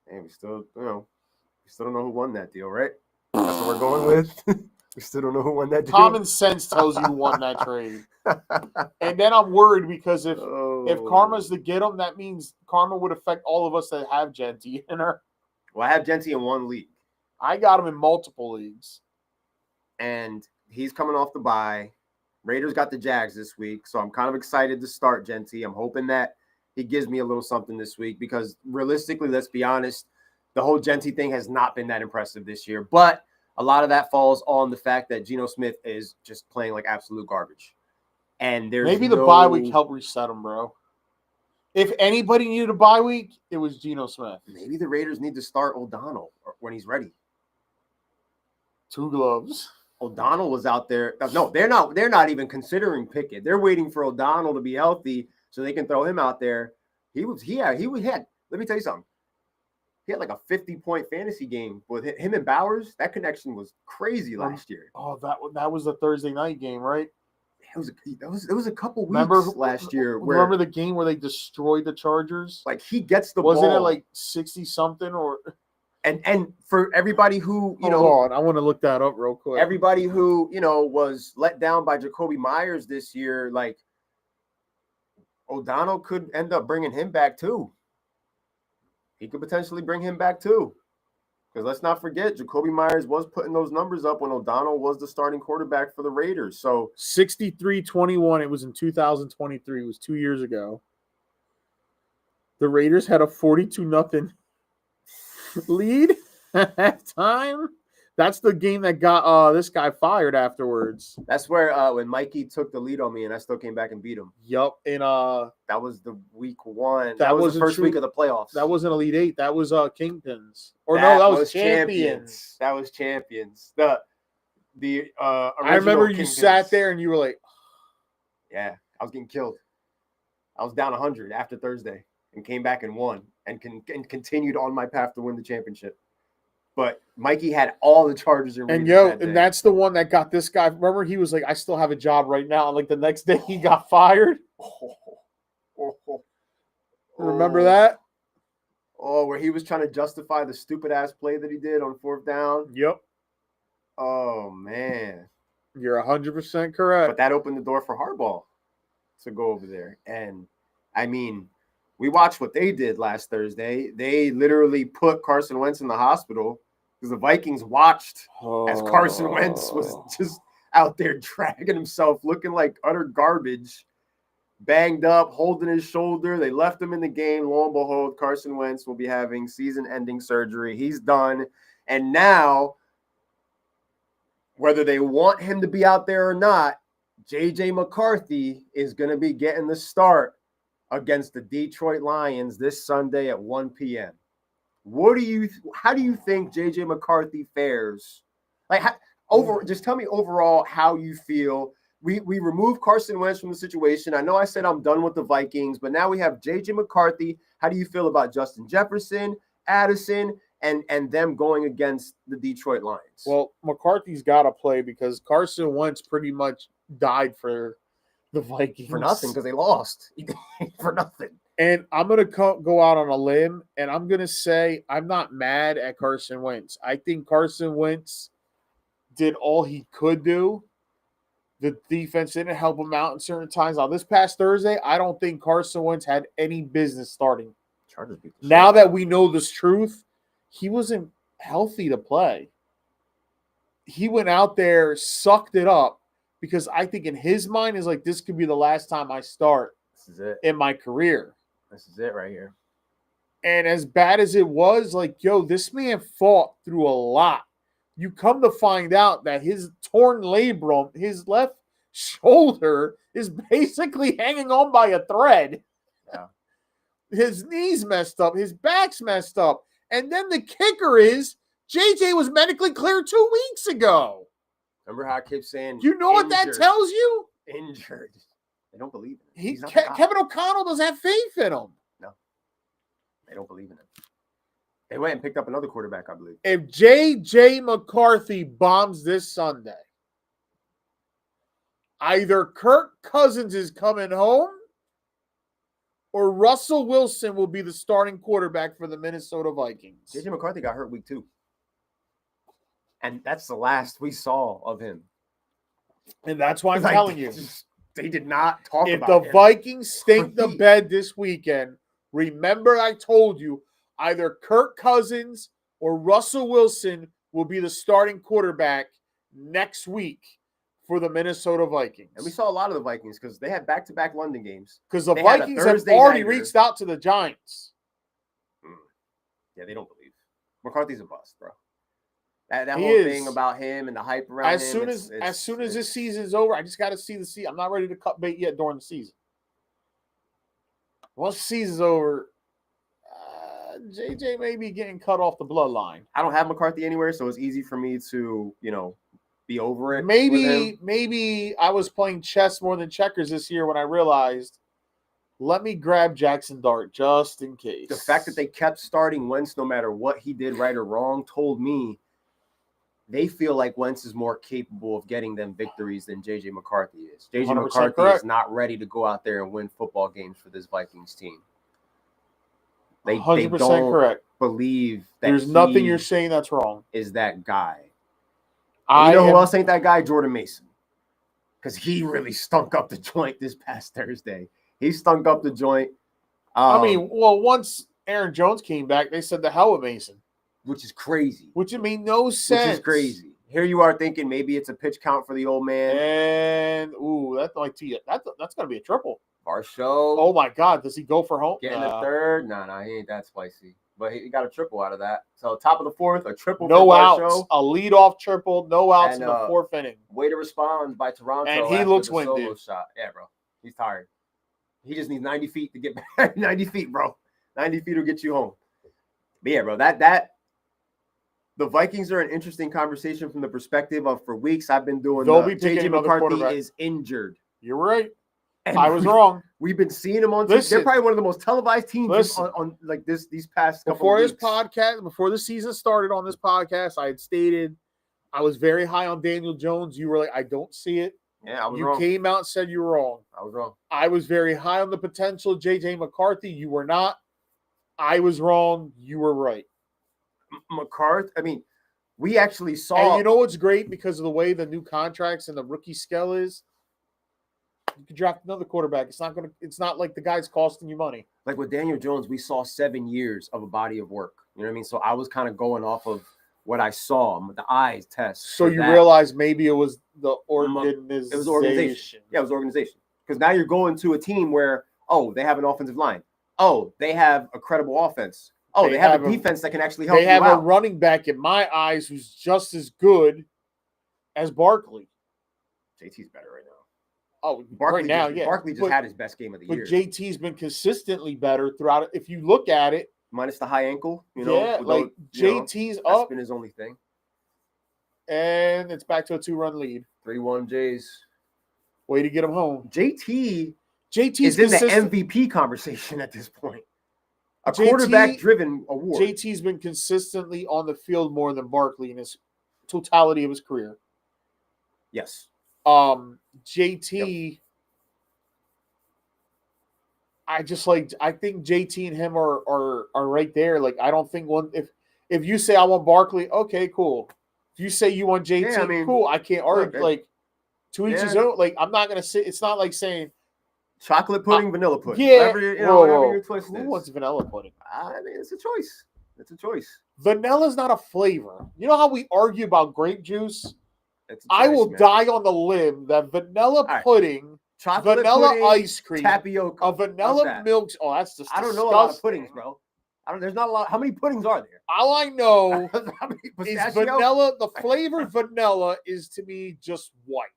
And we still don't know who won that deal, right? That's what we're going with. We still don't know who won that deal. Common sense tells you who won that trade. And then I'm worried because if Karma's to get him, that means Karma would affect all of us that have Genty in her. Well, I have Genty in one league. I got him in multiple leagues. And he's coming off the bye. Raiders got the Jags this week, so I'm kind of excited to start Genty. I'm hoping that he gives me a little something this week because realistically, let's be honest, the whole Genty thing has not been that impressive this year. But a lot of that falls on the fact that Geno Smith is just playing like absolute garbage. And there's maybe the bye week helped reset him, bro. If anybody needed a bye week, it was Geno Smith. Maybe the Raiders need to start O'Donnell when he's ready. 2 gloves. O'Donnell was out there. No, they're not even considering Pickett. They're waiting for O'Donnell to be healthy so they can throw him out there. He had, let me tell you something. He had like a 50-point fantasy game with him and Bowers. That connection was crazy last year. Oh, that was the Thursday night game, right? It was a couple weeks last year. Remember the game where they destroyed the Chargers? Like he gets the ball. Wasn't it like 60-something or? And for everybody who, Hold on, I want to look that up real quick. Everybody who, was let down by Jacoby Myers this year, like O'Donnell could end up bringing him back too. He could potentially bring him back too. Because let's not forget, Jacoby Myers was putting those numbers up when O'Donnell was the starting quarterback for the Raiders. So 63-21, it was in 2023. It was 2 years ago. The Raiders had a 42-0 lead at that time. That's the game that got this guy fired afterwards. That's where when Mikey took the lead on me and I still came back and beat him. Yup. And that was the week 1. That was the first week of the playoffs. That wasn't Elite 8. That was Kingpins. Or no, that was Champions. That was Champions. The I remember you sat there and you were like, yeah, I was getting killed. I was down 100 after Thursday and came back and won and continued on my path to win the championship. But Mikey had all the Chargers in. And that's the one that got this guy. Remember, he was like, I still have a job right now. And like the next day he got fired. Remember that? Oh, where he was trying to justify the stupid ass play that he did on 4th down. Yep. Oh man. You're 100% correct. But that opened the door for Harbaugh to go over there. And I mean, we watched what they did last Thursday. They literally put Carson Wentz in the hospital because the Vikings watched as Carson Wentz was just out there dragging himself, looking like utter garbage, banged up, holding his shoulder. They left him in the game. Lo and behold, Carson Wentz will be having season-ending surgery. He's done. And now, whether they want him to be out there or not, J.J. McCarthy is going to be getting the start against the Detroit Lions this Sunday at 1 p.m. How do you think J.J. McCarthy fares? Just tell me overall how you feel. We removed Carson Wentz from the situation. I know I said I'm done with the Vikings, but now we have J.J. McCarthy. How do you feel about Justin Jefferson, Addison, and them going against the Detroit Lions? Well, McCarthy's got to play because Carson Wentz pretty much died for the Vikings. For nothing, because they lost. For nothing. And I'm going to go out on a limb, and I'm going to say I'm not mad at Carson Wentz. I think Carson Wentz did all he could do. The defense didn't help him out in certain times. Now, this past Thursday, I don't think Carson Wentz had any business starting. Chargers beat the Now shit. that we know this truth, he wasn't healthy to play. He went out there, sucked it up, because I think in his mind is like, this could be the last time I start This is it. in my career. This is it right here. And as bad as it was, like, yo, this man fought through a lot. You come to find out that his torn labrum, his left shoulder, is basically hanging on by a thread. Yeah. His knees messed up. His back's messed up. And then the kicker is JJ was medically cleared 2 weeks ago. Remember how I kept saying, You know what that tells you? Injured. They don't believe in him. Kevin O'Connell doesn't have faith in him. No. They don't believe in him. They went and picked up another quarterback, I believe. If J.J. McCarthy bombs this Sunday, either Kirk Cousins is coming home or Russell Wilson will be the starting quarterback for the Minnesota Vikings. J.J. McCarthy got hurt week 2. And that's the last we saw of him. And that's why I'm telling you. They did not talk about If the him. Vikings stink the bed this weekend, remember I told you either Kirk Cousins or Russell Wilson will be the starting quarterback next week for the Minnesota Vikings. And we saw a lot of the Vikings because they had back-to-back London games. Because the Vikings have already reached out to the Giants. Yeah, they don't believe. McCarthy's a bust, bro. That whole thing about him and the hype around him. As soon as this season's over, I just got to see the season. I'm not ready to cut bait yet during the season. Once the season's over, JJ may be getting cut off the bloodline. I don't have McCarthy anywhere, so it's easy for me to, be over it. Maybe I was playing chess more than checkers this year when I realized, let me grab Jackson Dart just in case. The fact that they kept starting Wentz no matter what he did right or wrong told me they feel like Wentz is more capable of getting them victories than J.J. McCarthy is. J.J. McCarthy correct. is not ready to go out there and win football games for this Vikings team. They 100% don't correct. believe that there's nothing you're saying that's wrong. Is that guy. You know who else ain't that guy? Jordan Mason. Because he really stunk up the joint this past Thursday. He stunk up the joint. Once Aaron Jones came back, they said the hell with Mason. Which is crazy. Which it made no sense. Which is crazy. Here you are thinking maybe it's a pitch count for the old man. And, that's going to be a triple. Varsho. Oh, my God. Does he go for home? Getting a third? No, he ain't that spicy. But he got a triple out of that. So top of the fourth, a triple no for outs, Varsho. a leadoff triple, no outs in the fourth inning. Way to respond by Toronto. And he looks winded. Solo shot. Yeah, bro. He's tired. He just needs 90 feet to get back. 90 feet, bro. 90 feet will get you home. But yeah, bro, the Vikings are an interesting conversation from the perspective of for weeks I've been doing J.J. McCarthy is injured. You're right. And I was wrong. We've been seeing him on TV. They're probably one of the most televised teams on like these past couple of weeks. Before the season started on this podcast, I had stated I was very high on Daniel Jones. You were like, I don't see it. Yeah, I was wrong. You came out and said you were wrong. I was wrong. I was very high on the potential of J.J. McCarthy. You were not. I was wrong. You were right. McCarthy, we actually saw. And you know what's great because of the way the new contracts and the rookie scale is? You can draft another quarterback. It's not like the guy's costing you money. Like with Daniel Jones, we saw 7 years of a body of work. You know what I mean? So I was kind of going off of what I saw, the eyes test. So you realize maybe it was the organization. It was organization. Yeah, it was organization. Because now you're going to a team where, they have an offensive line. They have a credible offense. They have a defense that can actually help you out. They have a running back, in my eyes, who's just as good as Barkley. JT's better right now. Barkley right now, yeah. Barkley just had his best game of the year. But JT's been consistently better throughout it. If you look at it. Minus the high ankle, JT's up. That's been his only thing. And it's back to a 2-run lead. 3-1 Jays. Way to get him home. JT's is in the MVP conversation at this point. A quarterback-driven award. JT's been consistently on the field more than Barkley in his totality of his career. Yes. JT I think JT and him are right there. Like, I don't think if you say I want Barkley, okay, cool. If you say you want JT, Yeah, I mean, cool. I can't argue. look, Like, to each his own. Like, I'm not gonna say. It's not like saying chocolate pudding, vanilla pudding. yeah. Whatever your twist Who is. wants vanilla pudding? I mean, it's a choice. It's a choice. Vanilla's not a flavor. You know how we argue about grape juice? It's a choice, I will man. die on the limb that vanilla pudding, chocolate vanilla pudding, ice cream, tapioca, a vanilla milk. Oh, that's just I don't disgusting. know a lot of puddings, bro. There's not a lot. How many puddings are there? All I know is Pistachio? vanilla. The flavor vanilla is to me just white.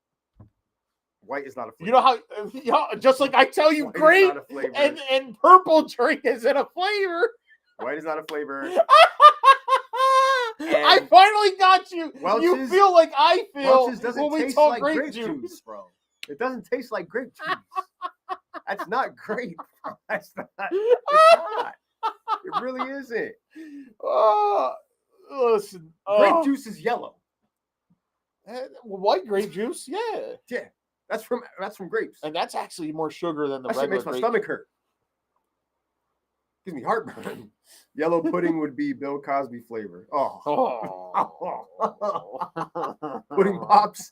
White is not a flavor. You know how just like I tell you, White grape is not a flavor. and purple drink isn't a flavor. White is not a flavor. I finally got you. Welch's, you feel like I feel Welch's doesn't when we taste talk like grape juice, bro. It doesn't taste like grape juice. That's not grape. That's not. It's not. It really isn't. Listen, grape juice is yellow. White grape juice, yeah. Yeah, that's from grapes, and that's actually more sugar than the that shit regular makes my grape stomach hurt. Gives me heartburn. Yellow pudding would be Bill Cosby flavor. Pudding pops.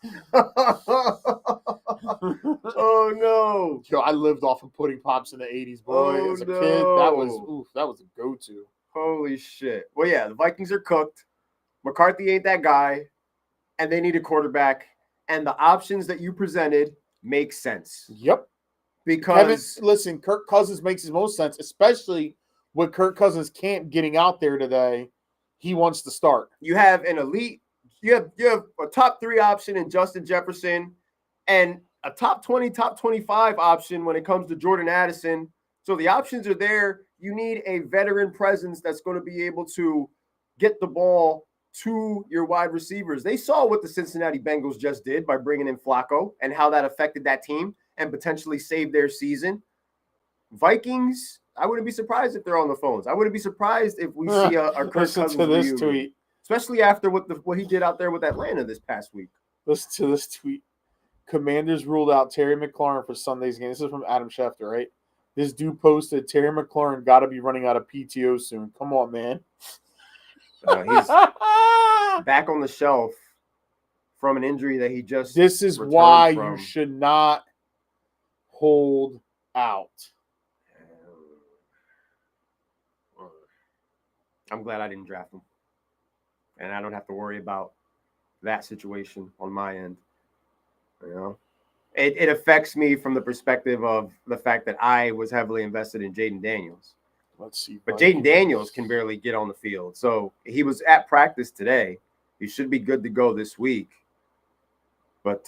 Oh no! Yo, I lived off of pudding pops in the 80s, boy. As a kid, that was a go-to. Holy shit! Well, yeah, the Vikings are cooked. McCarthy ain't that guy, and they need a quarterback. And the options that you presented make sense. Yep. Because listen, Kirk Cousins makes the most sense, especially with Kirk Cousins camp getting out there today. He wants to start. You have an elite. You have a top 3 option in Justin Jefferson, and a top 20, top 25 option when it comes to Jordan Addison. So the options are there. You need a veteran presence that's going to be able to get the ball to your wide receivers. They saw what the Cincinnati Bengals just did by bringing in Flacco and how that affected that team and potentially saved their season. Vikings, I wouldn't be surprised if they're on the phones. I wouldn't be surprised if we see a Kirk Cousins to this reunion, tweet. especially after what he did out there with Atlanta this past week. Listen to this tweet. Commanders ruled out Terry McLaurin for Sunday's game. This is from Adam Schefter, right? This dude posted, Terry McLaurin got to be running out of PTO soon. Come on, man. He's back on the shelf from an injury that he just This is why you should not hold out. I'm glad I didn't draft him. And I don't have to worry about that situation on my end. You know, it affects me from the perspective of the fact that I was heavily invested in Jaden Daniels. Let's see. But Jaden Daniels can barely get on the field. So he was at practice today. He should be good to go this week. But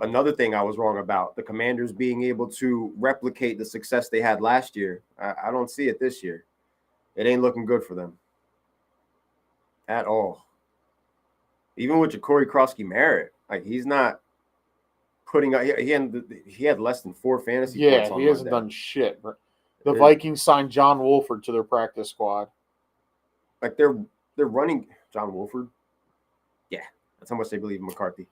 another thing I was wrong about, the Commanders being able to replicate the success they had last year. I don't see it this year. It ain't looking good for them at all. Even with Ja'Cory Krosky-Merritt, like he's not putting up. He had less than 4 fantasy points on he hasn't done shit. But the Vikings signed John Wolford to their practice squad. Like they're running John Wolford. Yeah, that's how much they believe in McCarthy.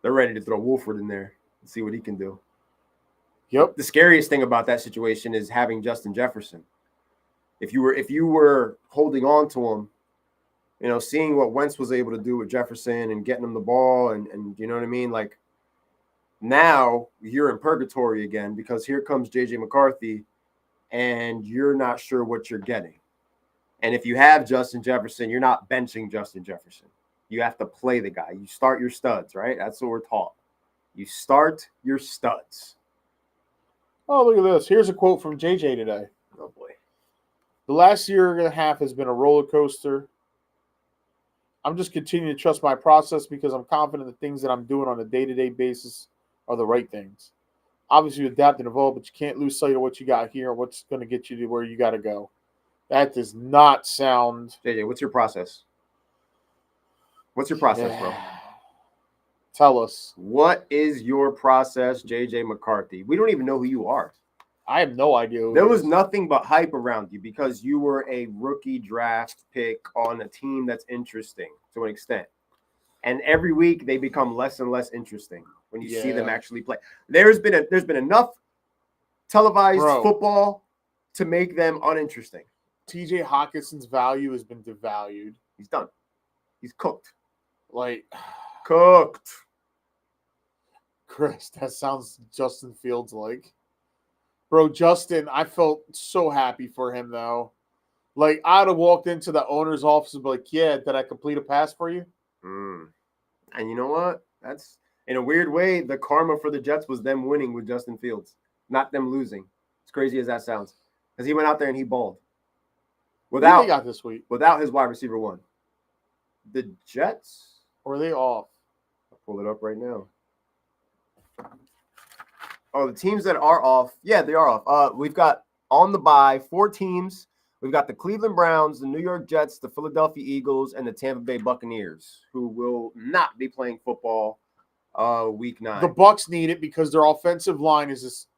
They're ready to throw Wolford in there and see what he can do. Yep. The scariest thing about that situation is having Justin Jefferson. If you were holding on to him, you know, seeing what Wentz was able to do with Jefferson and getting him the ball and you know what I mean? Like now you're in purgatory again because here comes JJ McCarthy and you're not sure what you're getting. And if you have Justin Jefferson, you're not benching Justin Jefferson. You have to play the guy. You start your studs, right? That's what we're taught. You start your studs. Oh, look at this. Here's a quote from JJ today. Oh, boy. The last year and a half has been a roller coaster. I'm just continuing to trust my process because I'm confident the things that I'm doing on a day-to-day basis are the right things. Obviously, you adapt and evolve, but you can't lose sight of what you got here, what's going to get you to where you got to go. That does not sound... JJ, what's your process? What's your process, bro? Tell us. What is your process, JJ McCarthy? We don't even know who you are. I have no idea. There was nothing but hype around you because you were a rookie draft pick on a team that's interesting to an extent. And every week they become less and less interesting when you see them actually play. There's been enough televised Bro. football to make them uninteresting. TJ Hawkinson's value has been devalued. He's done. He's cooked. Like, Cooked. Chris, that sounds Justin Fields like. Bro, Justin, I felt so happy for him, though. Like, I'd have walked into the owner's office and be like, yeah, did I complete a pass for you? And you know what? That's, in a weird way, the karma for the Jets was them winning with Justin Fields, not them losing. As crazy as that sounds. Because he went out there and he balled. Who they got this week? Without his wide receiver one. The Jets? Or are they off? I'll pull it up right now. Oh, the teams that are off. Yeah, they are off. We've got on the bye 4 teams. We've got the Cleveland Browns, the New York Jets, the Philadelphia Eagles, and the Tampa Bay Buccaneers, who will not be playing football week 9. The Bucs need it because their offensive line is just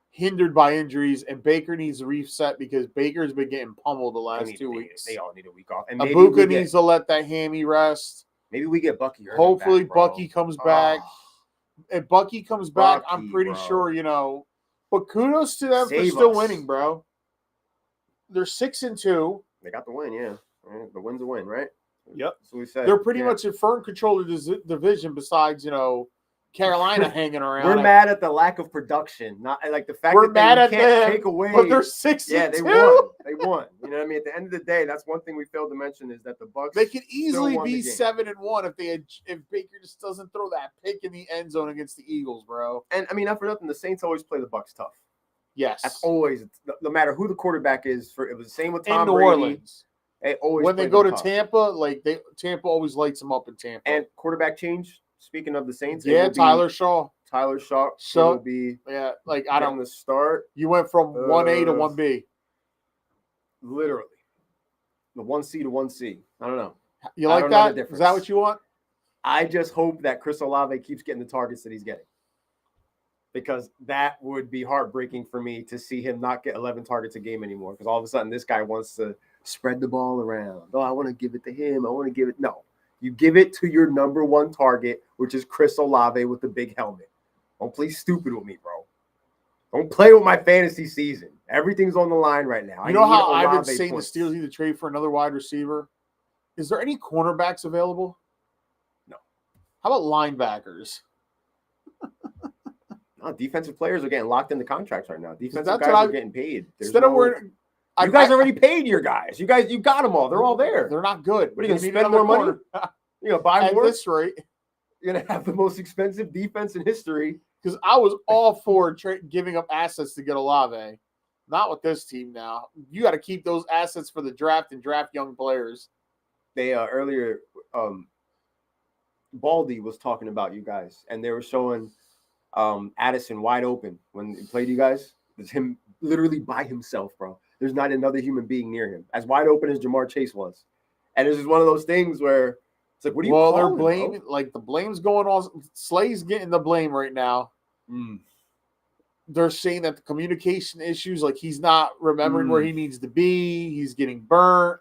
hindered by injuries, and Baker needs to reset because Baker's been getting pummeled the last 2 weeks. They all need a week off. And Abuka needs to let that hammy rest. Maybe we get Bucky. Hopefully, back, Bucky comes back. If Bucky comes back, I'm pretty sure, But kudos to them for still winning, bro. They're 6-2. They got the win, yeah. The win's a win, right? Yep. That's what we said. They're pretty much in firm control of the division besides, Carolina hanging around. We're mad at the lack of production. Not like the fact that they can't take away. But they're 6-2. Yeah, they won. They won. You know what I mean? At the end of the day, that's one thing we failed to mention is that the Bucs. They could easily be 7-1 if Baker just doesn't throw that pick in the end zone against the Eagles, bro. And I mean, not for nothing, the Saints always play the Bucs tough. Yes, that's always no matter who the quarterback is. It was the same with Tom in New Brady. Orleans. They always when they go to Tampa, Tampa always lights them up in Tampa. And quarterback change. Speaking of the Saints, Tyler Shaw. Tyler Shaw will be I don't the start. You went from 1A to 1B. Literally, the 1C to 1C. I don't know. You like that? Is that what you want? I just hope that Chris Olave keeps getting the targets that he's getting. Because that would be heartbreaking for me to see him not get 11 targets a game anymore. Because all of a sudden, this guy wants to spread the ball around. Oh, I want to give it to him. I want to give it. No. You give it to your number one target, which is Chris Olave with the big helmet. Don't play stupid with me, bro. Don't play with my fantasy season. Everything's on the line right now. You know how I've been saying the Steelers need to trade for another wide receiver? Is there any cornerbacks available? No. How about linebackers? No, defensive players are getting locked into contracts right now. Defensive guys are getting paid. Instead of you guys already paid your guys. You got them all. They're all there. They're not good. What are you going to spend more money? You're going to buy more? At this rate. You're going to have the most expensive defense in history. Because I was all for giving up assets to get Olave. Not with this team now. You got to keep those assets for the draft and draft young players. They earlier, Baldy was talking about you guys, and they were showing Addison wide open when he played you guys. It's him literally by himself, bro. There's not another human being near him. As wide open as Jamar Chase was. And it's just one of those things where it's like, what do you call they're blaming, the blame's going on. Slay's getting the blame right now. They're saying that the communication issues, he's not remembering where he needs to be. He's getting burnt.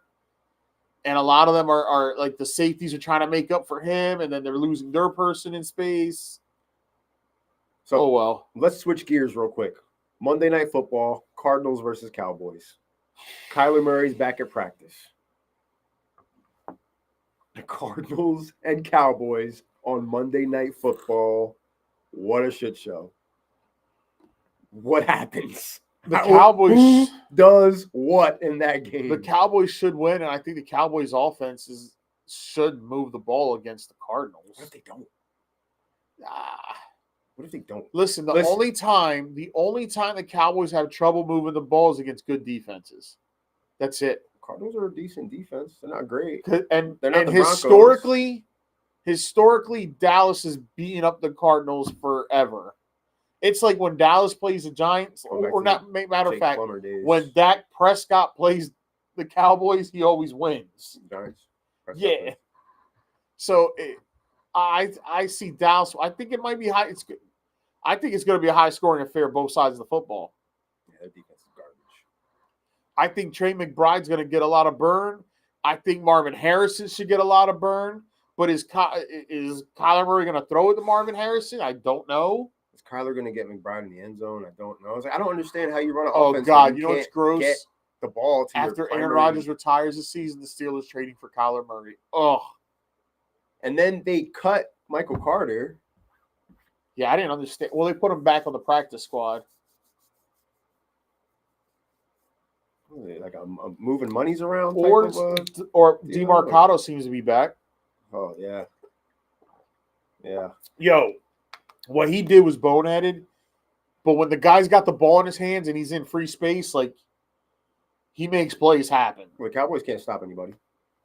And a lot of them are the safeties are trying to make up for him, and then they're losing their person in space. So, let's switch gears real quick. Monday Night Football, Cardinals versus Cowboys. Kyler Murray's back at practice. The Cardinals and Cowboys on Monday Night Football. What a shit show. What happens? The Cowboys who does what in that game? The Cowboys should win, and I think the Cowboys' offense should move the ball against the Cardinals. What if they don't? What if they don't? Listen, the only time the Cowboys have trouble moving the ball is against good defenses. That's it. Cardinals are a decent defense. They're not great. And they're not historically, Dallas is beating up the Cardinals forever. It's like when Dallas plays the Giants, or not, matter of fact, when Dak Prescott plays the Cowboys, he always wins. Giants. Yeah. So I see Dallas. I think it might be high. I think it's going to be a high-scoring affair, both sides of the football. Yeah, their defense is garbage. I think Trey McBride's going to get a lot of burn. I think Marvin Harrison should get a lot of burn. But is Kyler Murray going to throw it to Marvin Harrison? I don't know. Is Kyler going to get McBride in the end zone? I don't know. I don't understand how you run an Oh, offense. God. You know what's gross? Get the ball to after your Aaron Rodgers retires this season, the Steelers trading for Kyler Murray. Oh. And then they cut Michael Carter. Yeah, I didn't understand. Well, they put him back on the practice squad. Like a moving monies around or DeMarcado seems to be back. Oh, yeah. Yeah. Yo, what he did was boneheaded. But when the guy's got the ball in his hands and he's in free space, like, he makes plays happen. Well, the Cowboys can't stop anybody.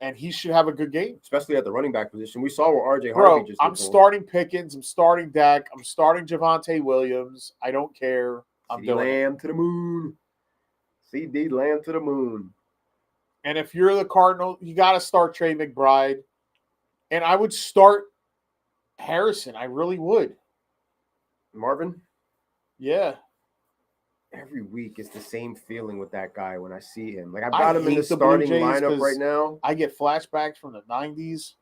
And he should have a good game. Especially at the running back position. We saw where RJ Harvey just I'm starting Pickens. I'm starting Dak. I'm starting Javonte Williams. I don't care. I'm doing Lamb to the moon. CD Lamb to the moon. And if you're the Cardinal, you got to start Trey McBride. And I would start Harrison. I really would. Marvin? Yeah. Every week it's the same feeling with that guy when I see him. Like, I've got him in the starting lineup right now. I get flashbacks from the 90s.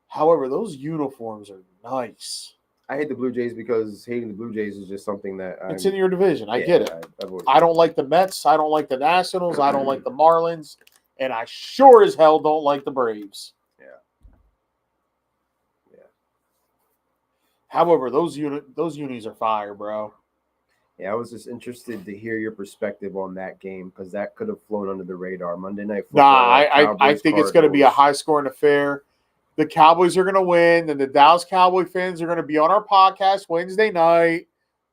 However, those uniforms are nice. I hate the Blue Jays because hating the Blue Jays is just something that it's in your division. I get it. I don't like the Mets. I don't like the Nationals. I don't like the Marlins. And I sure as hell don't like the Braves. Yeah. Yeah. However, those unis are fire, bro. Yeah, I was just interested to hear your perspective on that game because that could have flown under the radar. Monday Night Football. I think it's going to be a high-scoring affair. The Cowboys are going to win, and the Dallas Cowboy fans are going to be on our podcast Wednesday night.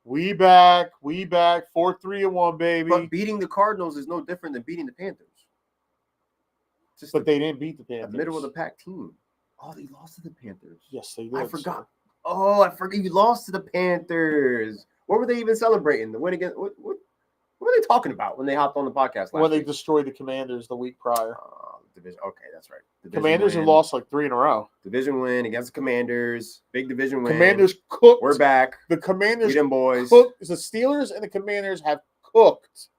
We back, 4-3-1, baby. But beating the Cardinals is no different than beating the Panthers. But they didn't beat the Panthers. The middle of the pack team. Oh, they lost to the Panthers. Yes, they did. I forgot. Oh, I forgot you lost to the Panthers. What were they even celebrating? The win against what were they talking about when they hopped on the podcast last week? When they week? destroyed the Commanders the week prior. Division. Okay, that's right. Commanders have lost like 3 in a row. Division win against the Commanders. Big division win. Commanders cooked. We're back. The Commanders we them boys. Cooked. The Steelers and the Commanders have cooked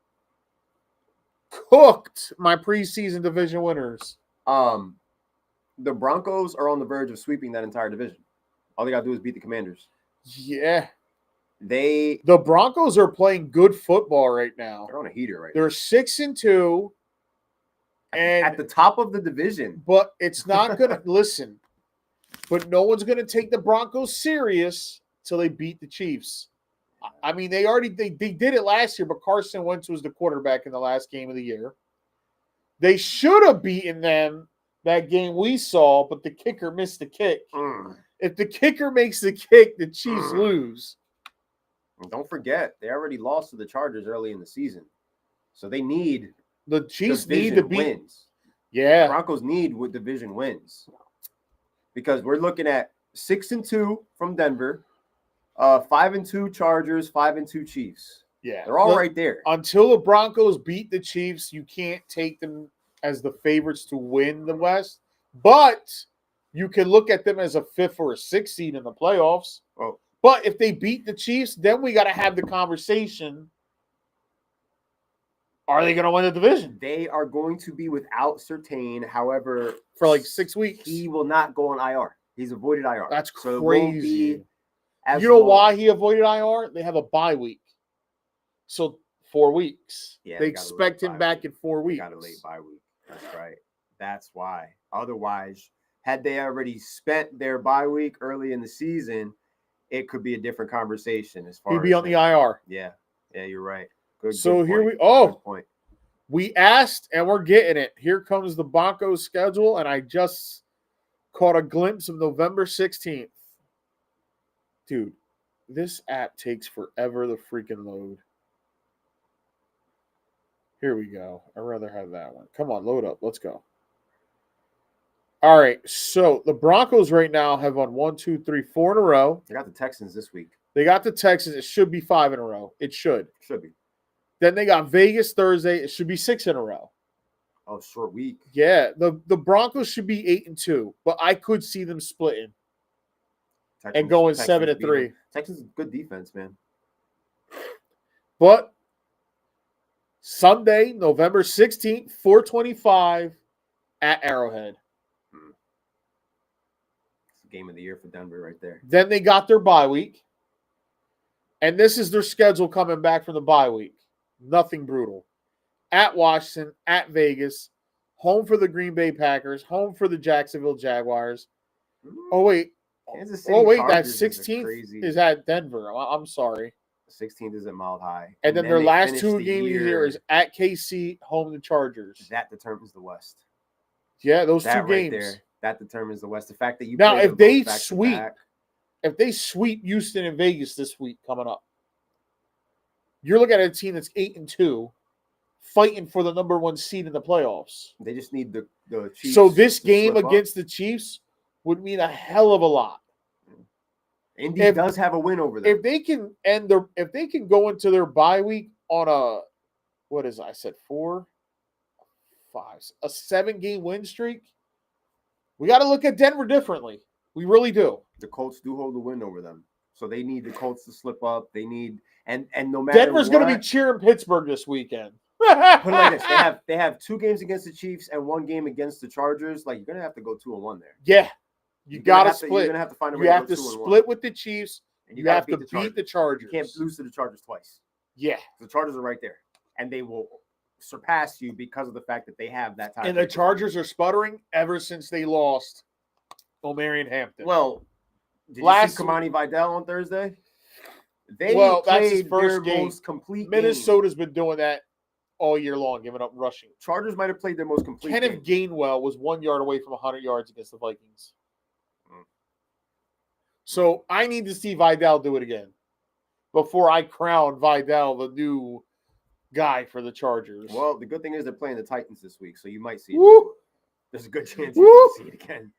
my preseason division winners. The Broncos are on the verge of sweeping that entire division. All they got to do is beat the Commanders. Yeah. The Broncos are playing good football right now. They're on a heater right now. They're 6-2. And at the top of the division. But it's not going to – listen, but no one's going to take the Broncos serious till they beat the Chiefs. I mean, they did it last year, but Carson Wentz was the quarterback in the last game of the year. They should have beaten them that game we saw, but the kicker missed the kick. If the kicker makes the kick, the Chiefs lose. And don't forget, they already lost to the Chargers early in the season. So they need – the Chiefs need to beat wins. Yeah. The Broncos need with division wins. Because we're looking at 6-2 from Denver, 5-2 Chargers, 5-2 Chiefs. Yeah. They're all right there. Until the Broncos beat the Chiefs, you can't take them as the favorites to win the West. But you can look at them as a 5th or a 6th seed in the playoffs. Oh. But if they beat the Chiefs, then we got to have the conversation. Are they going to win the division? They are going to be without Surtain. However, for like 6 weeks, he will not go on IR. He's avoided IR. That's crazy. So you know why he avoided IR? They have a bye week. So 4 weeks. Yeah, they expect him back in 4 weeks. Got a late bye week. That's right. That's why. Otherwise, had they already spent their bye week early in the season, it could be a different conversation as far as he'd be on the IR. Yeah. Yeah, you're right. So here we asked and we're getting it. Here comes the Broncos schedule, and I just caught a glimpse of November 16th. Dude, this app takes forever to freaking load. Here we go. I'd rather have that one. Come on, load up. Let's go. All right, so the Broncos right now have won 1, 2, 3, 4 in a row. They got the Texans this week. They got the Texans. It should be 5 in a row. It should. Should be. Then they got Vegas Thursday. It should be 6 in a row. Oh, short week. Yeah, the Broncos should be 8-2, but I could see them splitting and going 7-3. Texans is good defense, man. But Sunday, November 16th, 4:25 at Arrowhead. It's the game of the year for Denver right there. Then they got their bye week. And this is their schedule coming back from the bye week. Nothing brutal. At Washington, at Vegas, home for the Green Bay Packers, home for the Jacksonville Jaguars. Oh, wait. Kansas City That Chargers 16th is at Denver. I'm sorry. 16th is at Mile High. And then their they last finish 2 the games here is at KC, home to Chargers. That determines the West. Yeah, those that 2 right games. There, that determines the West. The fact that you now, play if they back sweep, back, if they sweep Houston and Vegas this week coming up, you're looking at a team that's 8-2, fighting for the number 1 seed in the playoffs. They just need the Chiefs. So this game against the Chiefs would mean a hell of a lot. Indy does have a win over them. If they can go into their bye week on a 7-game win streak, we got to look at Denver differently. We really do. The Colts do hold the win over them, so they need the Colts to slip up. They need and no matter Denver's going to be cheering Pittsburgh this weekend. Put it like this: they have 2 games against the Chiefs and 1 game against the Chargers. Like, you're going to have to go 2-1 there. Yeah. You got to split. You're going to have to find a way You have to 2-1. split with the Chiefs, and you have to beat the Chargers. You can't lose to the Chargers twice. Yeah. The Chargers are right there, and they will surpass you because of the fact that they have that time. And the Chargers are sputtering ever since they lost O'Marion Hampton. Well, did you see Kamani Vidal on Thursday? That's his first their game. most complete Minnesota's been doing that all year long, giving up rushing. Chargers might have played their most complete Kenneth Gainwell was 1 yard away from 100 yards against the Vikings. So I need to see Vidal do it again before I crown Vidal the new guy for the Chargers. Well, the good thing is they're playing the Titans this week, so you might see it. There's a good chance you can see it again.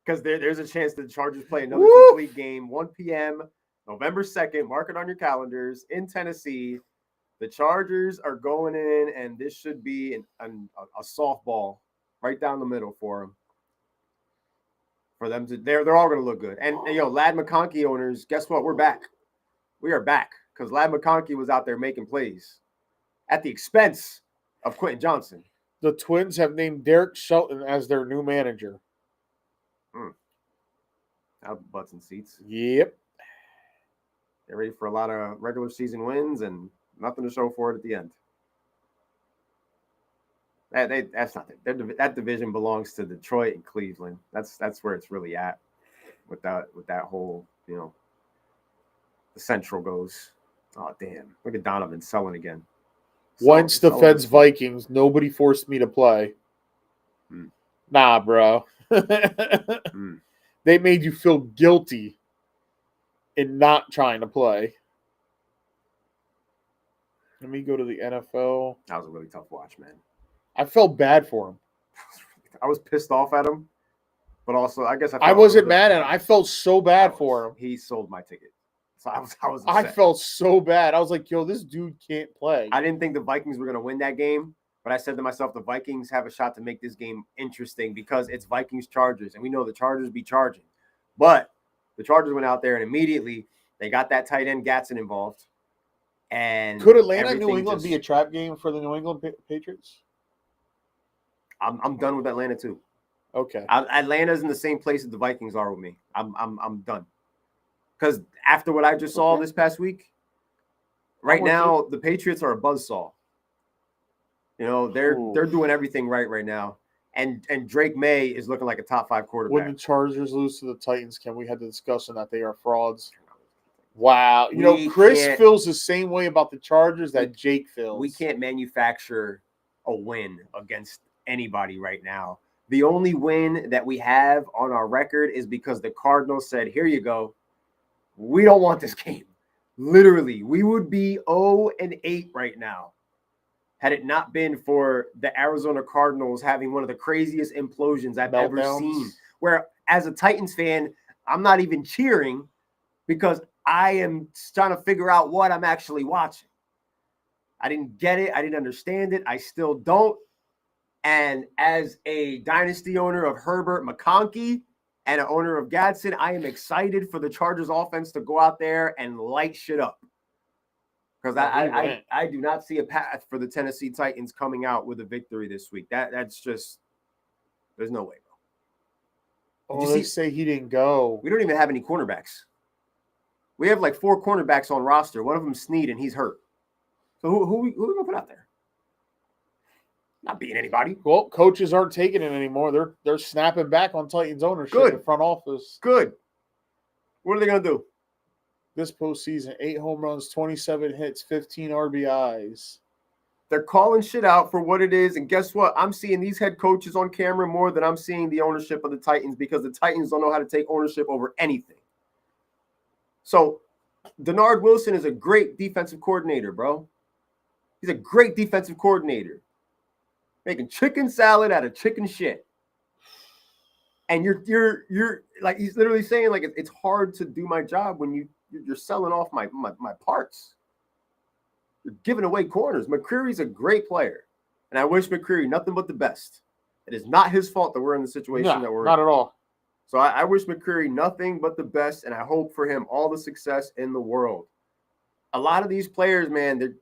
Because there's a chance the Chargers play another complete game, 1 p.m., November 2nd. Mark it on your calendars in Tennessee. The Chargers are going in, and this should be a softball right down the middle for them. For them to, they're all going to look good. And Ladd McConkey owners, guess what? We're back. We are back because Ladd McConkey was out there making plays at the expense of Quentin Johnson. The Twins have named Derek Shelton as their new manager. Out butts and seats. Yep. They're ready for a lot of regular season wins and nothing to show for it at the end. That's not it. That division belongs to Detroit and Cleveland. That's where it's really at with that whole, the Central goes. Oh, damn. Look at Donovan selling again. Once the Feds Vikings, nobody forced me to play. Nah, bro. They made you feel guilty in not trying to play. Let me go to the NFL. That was a really tough watch, man. I felt bad for him. I was pissed off at him, but also I guess I wasn't mad at him. I felt so bad for him. He sold my ticket, so I was upset. I felt so bad. I was like, "Yo, this dude can't play." I didn't think the Vikings were going to win that game, but I said to myself, the Vikings have a shot to make this game interesting because it's Vikings-Chargers, and we know the Chargers be charging. But the Chargers went out there and immediately they got that tight end Gatson involved. And could Atlanta and New England be a trap game for the New England Patriots? I'm done with Atlanta too. Okay. Atlanta's in the same place that the Vikings are with me. I'm done. Because after what I just saw this past week, right now the Patriots are a buzzsaw. They're doing everything right now. And Drake May is looking like a top 5 quarterback. When the Chargers lose to the Titans, can we have the discussion that they are frauds? Wow. Chris feels the same way about the Chargers that Jake feels. We can't manufacture a win against anybody right now. The only win that we have on our record is because the Cardinals said, here you go. We don't want this game. Literally, we would be 0-8 right now had it not been for the Arizona Cardinals having one of the craziest implosions I've ever seen. Where, as a Titans fan, I'm not even cheering because I am trying to figure out what I'm actually watching. I didn't get it. I didn't understand it. I still don't. And as a dynasty owner of Herbert McConkey and an owner of Gadsden, I am excited for the Chargers offense to go out there and light shit up. Because I do not see a path for the Tennessee Titans coming out with a victory this week. That's just – there's no way, bro. Did you say he didn't go? We don't even have any cornerbacks. We have like 4 cornerbacks on roster. One of them Snead, and he's hurt. So who we gonna put out there? Not beating anybody. Well, coaches aren't taking it anymore. They're snapping back on Titans ownership. Good. The front office. Good. What are they gonna do? This postseason, 8 home runs, 27 hits, 15 RBIs. They're calling shit out for what it is. And guess what? I'm seeing these head coaches on camera more than I'm seeing the ownership of the Titans, because the Titans don't know how to take ownership over anything. So Denard Wilson is a great defensive coordinator, bro. He's a great defensive coordinator. Making chicken salad out of chicken shit. And you're like, he's literally saying, like, it's hard to do my job when you're selling off my parts. You're giving away corners. McCreary's a great player, and I wish McCreary nothing but the best. It is not his fault that we're in the situation that we're in. Not at all. So I wish McCreary nothing but the best, and I hope for him all the success in the world. A lot of these players, man,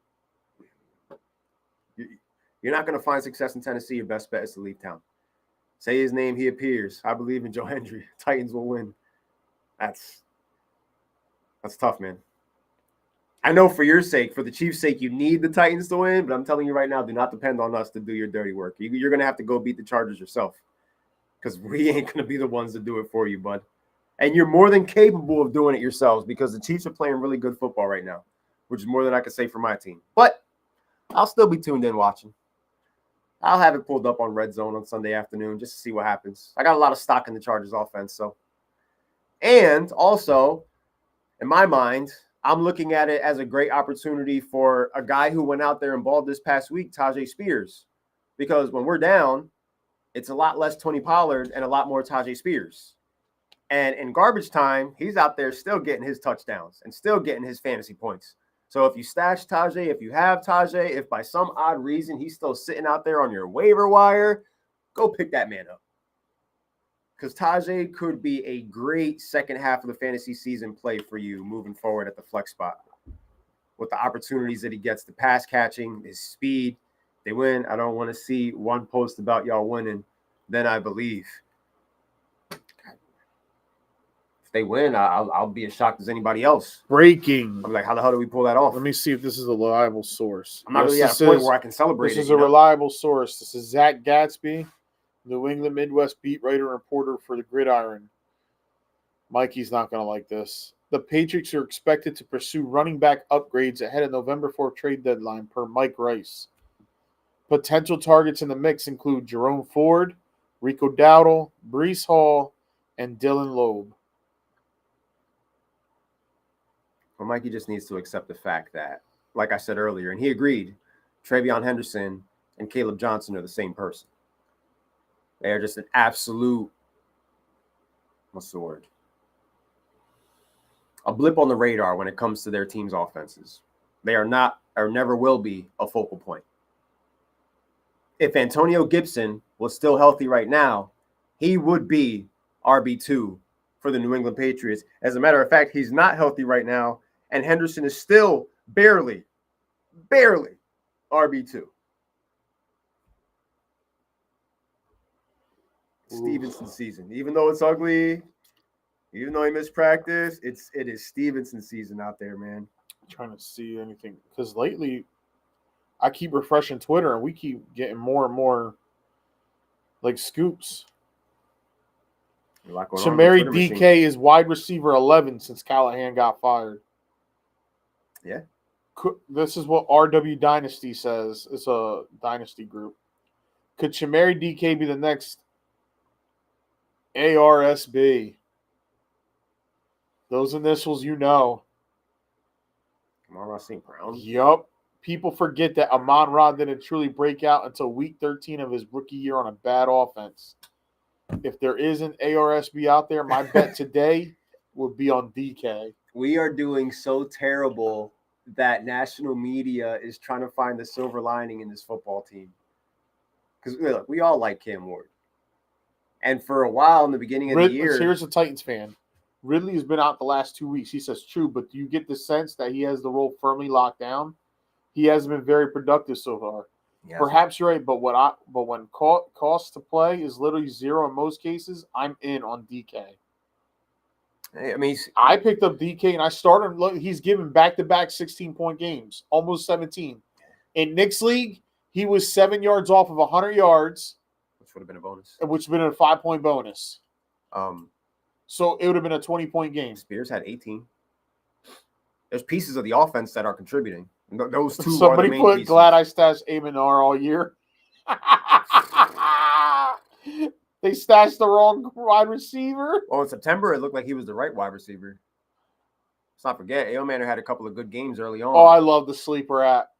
you're not going to find success in Tennessee. Your best bet is to leave town. Say his name, he appears. I believe in Joe Hendry. Titans will win. That's tough, man. I know for your sake, for the Chiefs' sake, you need the Titans to win, but I'm telling you right now, do not depend on us to do your dirty work. You're going to have to go beat the Chargers yourself, because we ain't going to be the ones to do it for you, bud. And you're more than capable of doing it yourselves, because the Chiefs are playing really good football right now, which is more than I could say for my team. But I'll still be tuned in watching. I'll have it pulled up on Red Zone on Sunday afternoon just to see what happens. I got a lot of stock in the Chargers offense. And also, in my mind, I'm looking at it as a great opportunity for a guy who went out there and balled this past week, Tajay Spears. Because when we're down, it's a lot less Tony Pollard and a lot more Tajay Spears. And in garbage time, he's out there still getting his touchdowns and still getting his fantasy points. So if you stash Tajay, if you have Tajay, if by some odd reason he's still sitting out there on your waiver wire, go pick that man up. Because Tajay could be a great second half of the fantasy season play for you moving forward at the flex spot. With the opportunities that he gets, the pass catching, his speed. They win. I don't want to see one post about y'all winning. Then I believe. They win, I'll be as shocked as anybody else. Breaking. I'm like, how the hell do we pull that off? Let me see if this is a reliable source. I'm not really at a point where I can celebrate it. This is a reliable source. This is Zach Gatsby, New England Midwest beat writer and reporter for the Gridiron. Mikey's not going to like this. The Patriots are expected to pursue running back upgrades ahead of November 4th trade deadline, per Mike Rice. Potential targets in the mix include Jerome Ford, Rico Dowdle, Breece Hall, and Dylan Loeb. Well, Mikey just needs to accept the fact that, like I said earlier, and he agreed, Travion Henderson and Caleb Johnson are the same person. They are just an absolute, what's the word? A blip on the radar when it comes to their team's offenses. They are not, or never will be, a focal point. If Antonio Gibson was still healthy right now, he would be RB2 for the New England Patriots. As a matter of fact, he's not healthy right now, and Henderson is still barely RB2. Stevenson season. Even though it's ugly, even though he missed practice, it is Stevenson season out there, man. I'm trying to see anything, because lately I keep refreshing Twitter and we keep getting more and more like scoops. Shamari DK is wide receiver 11 since Callahan got fired. Yeah. This is what RW Dynasty says. It's a dynasty group. Could Shamari DK be the next ARSB? Those initials, you know. Amon-Ra St. Brown? Yup. People forget that Amon-Ra didn't truly break out until week 13 of his rookie year on a bad offense. If there is an ARSB out there, my bet today would be on DK. We are doing so terrible that national media is trying to find the silver lining in this football team. Because look, we all like Cam Ward. And for a while in the beginning of the year. Here's a Titans fan. Ridley has been out the last 2 weeks. He says, true, but do you get the sense that he has the role firmly locked down? He hasn't been very productive so far. Yes. Perhaps you're right, but when cost to play is literally zero in most cases, I'm in on DK. I mean, I picked up DK and I started. Look, he's given back-to-back 16-point games, almost 17. In Nick's league, he was 7 yards off of 100 yards, which would have been a bonus. Which would have been a 5-point bonus. So it would have been a 20-point game. Spears had 18. There's pieces of the offense that are contributing. Those two Somebody are the main put pieces. glad I stashed Amenar all year. They stashed the wrong wide receiver. Well, in September, it looked like he was the right wide receiver. Let's not forget, Amenar had a couple of good games early on. Oh, I love the sleeper app.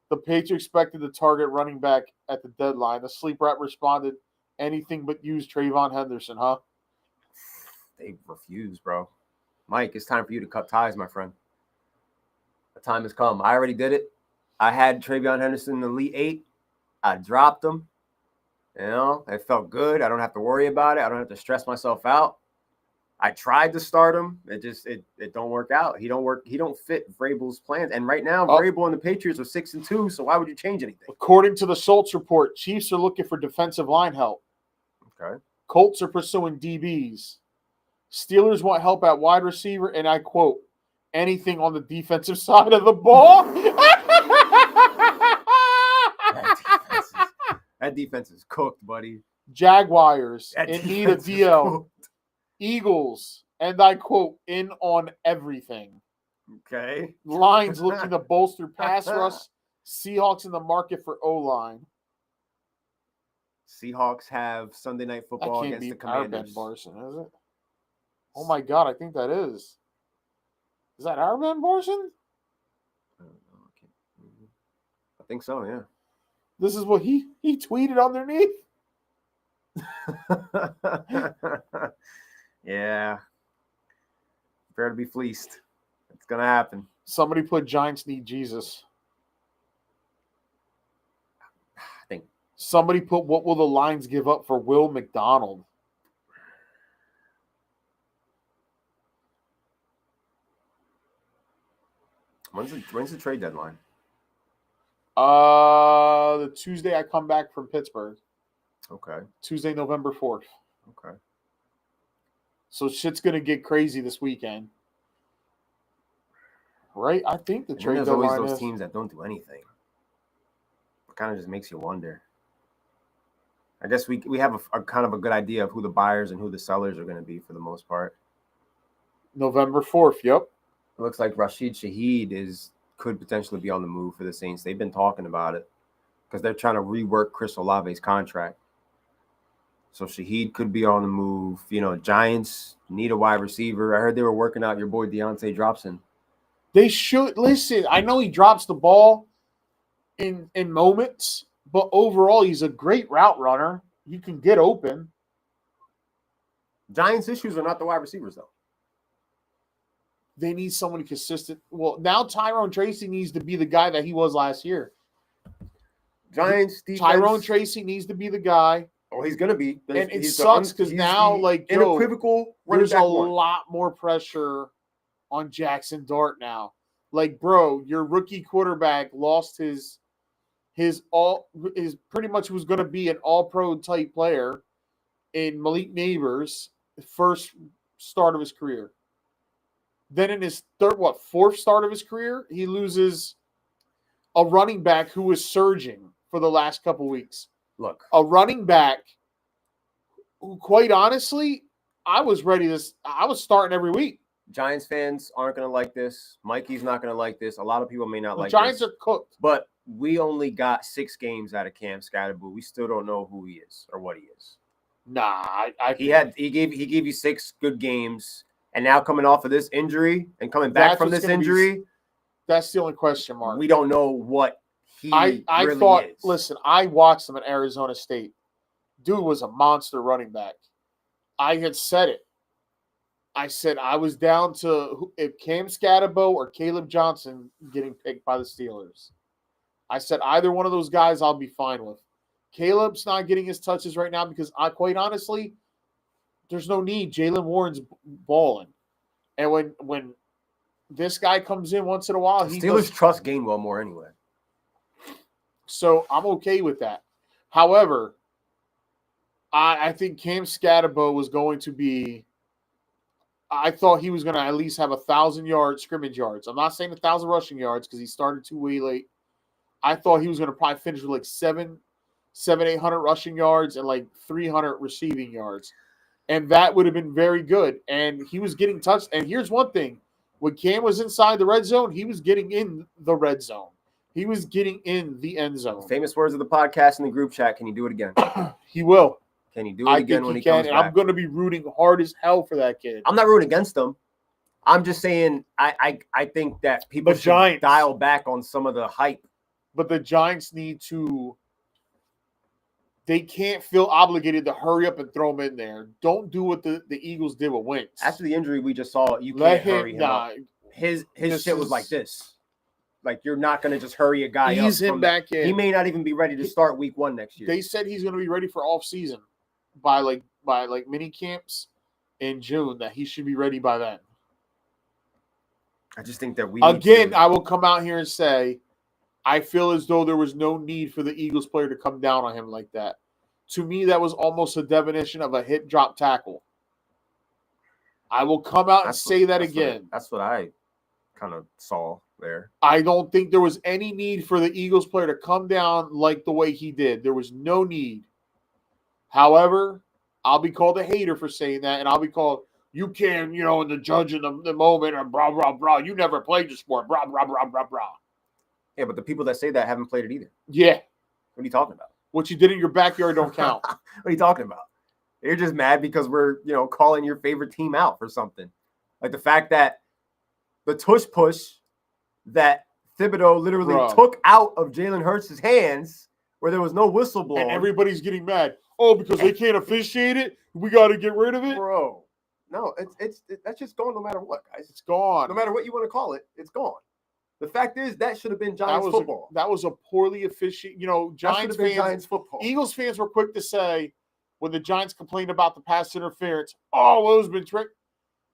The Patriots expected to target running back at the deadline. The sleeper app responded, anything but use Trayvon Henderson, huh? They refused, bro. Mike, it's time for you to cut ties, my friend. The time has come. I already did it. I had Trayvon Henderson in the Elite 8. I dropped him. You know, it felt good. I don't have to worry about it. I don't have to stress myself out. I tried to start him. It don't work out. He don't fit Vrabel's plans. And right now, Vrabel and the Patriots are 6-2. So why would you change anything? According to the Schultz report, Chiefs are looking for defensive line help. Okay. Colts are pursuing DBs. Steelers want help at wide receiver, and I quote, anything on the defensive side of the ball. That defense is cooked, buddy. Jaguars in need of DL. Eagles, and I quote, in on everything. Okay. Lions looking to bolster pass rush. Seahawks in the market for O-line. Seahawks have Sunday Night Football against the Commanders. Ben Barson, is it? Oh my God, I think that is. Is that our Ben Barson? I think so, yeah. This is what he tweeted underneath. Yeah. Prepare to be fleeced. It's going to happen. Somebody put Giants need Jesus. I think. Somebody put what will the Lions give up for Will McDonald? When's the trade deadline? The Tuesday I come back from Pittsburgh. Okay. Tuesday, November 4th. Okay. So shit's gonna get crazy this weekend, right? I think the trade deadline there's always those teams that don't do anything. It kind of just makes you wonder. I guess we have a kind of a good idea of who the buyers and who the sellers are going to be for the most part. November 4th. Yep. It looks like Rashid Shaheed could potentially be on the move for the Saints. They've been talking about it because they're trying to rework Chris Olave's contract. So Shaheed could be on the move. You know, Giants need a wide receiver. I heard they were working out your boy Deontay Dropson. They should listen. I know he drops the ball in moments, but overall he's a great route runner. He can get open. Giants' issues are not the wide receivers, though. They need somebody consistent. Well, now Tyrone Tracy needs to be the guy that he was last year. Giants defense. Tyrone Tracy needs to be the guy. Oh, he's going to be. And it sucks because now, unequivocal there's a lot more pressure on Jackson Dart now. Like, bro, your rookie quarterback lost his pretty much was going to be an all-pro type player in Malik Neighbors' first start of his career. Then in his fourth start of his career, he loses a running back who was surging for the last couple weeks. Look, a running back who, quite honestly, I was starting every week. Giants fans aren't going to like this. Mikey's not going to like this. A lot of people may not like Giants this. Giants are cooked. But we only got 6 games out of Cam Skattebo. We still don't know who he is or what he is. Nah, he gave you 6 good games, and now coming off of this injury and coming back from this injury, that's the only question mark. We don't know what he I really thought. is. Listen, I watched him at Arizona State. Dude was a monster running back. I had said it. I said I was down to if Cam Skattebo or Caleb Johnson getting picked by the Steelers. I said either one of those guys I'll be fine with. Caleb's not getting his touches right now because quite honestly, there's no need. Jalen Warren's balling. And when this guy comes in once in a while, Steelers trust Gainwell more anyway. So I'm okay with that. However, I think Cam Skattebo was going to be I thought he was going to at least have 1,000 yards, scrimmage yards. I'm not saying 1,000 rushing yards because he started too way late. I thought he was going to probably finish with like 800 rushing yards and like 300 receiving yards. And that would have been very good. And he was getting touched. And here's one thing. When Cam was inside the red zone, he was getting in the red zone. He was getting in the end zone. Famous words of the podcast in the group chat. Can you do it again? He will. Can he do it again when he comes back? I'm going to be rooting hard as hell for that kid. I'm not rooting against him. I'm just saying I think that people should dial back on some of the hype. But the Giants need to – they can't feel obligated to hurry up and throw him in there. Don't do what the Eagles did with Wentz. After the injury we just saw, you can't hurry him up. His shit was like this. Like, you're not going to just hurry a guy up. Ease him back in. He may not even be ready to start week 1 next year. They said he's going to be ready for off season by mini camps in June, that he should be ready by then. I just think that I will come out here and say, I feel as though there was no need for the Eagles player to come down on him like that. To me, that was almost a definition of a hit drop tackle. I will come out and say that again. That's what I kind of saw there. I don't think there was any need for the Eagles player to come down like the way he did. There was no need. However, I'll be called a hater for saying that, and I'll be called, you can, and the judge in the moment, or blah, blah, blah. You never played the sport, blah, blah, blah, blah, blah. Yeah, but the people that say that haven't played it either. Yeah. What are you talking about? What you did in your backyard don't count. What are you talking about? You're just mad because we're, calling your favorite team out for something. Like the fact that the tush push that Thibodeau literally took out of Jalen Hurts' hands where there was no whistle blown. And everybody's getting mad. Oh, because they can't officiate it? We got to get rid of it? Bro. No, that's just gone no matter what, guys. It's gone. No matter what you want to call it, it's gone. The fact is that should have been Giants football. That was a poorly officiated, Giants fans. Giants football. Eagles fans were quick to say when the Giants complained about the pass interference, oh, well, it was been tricked.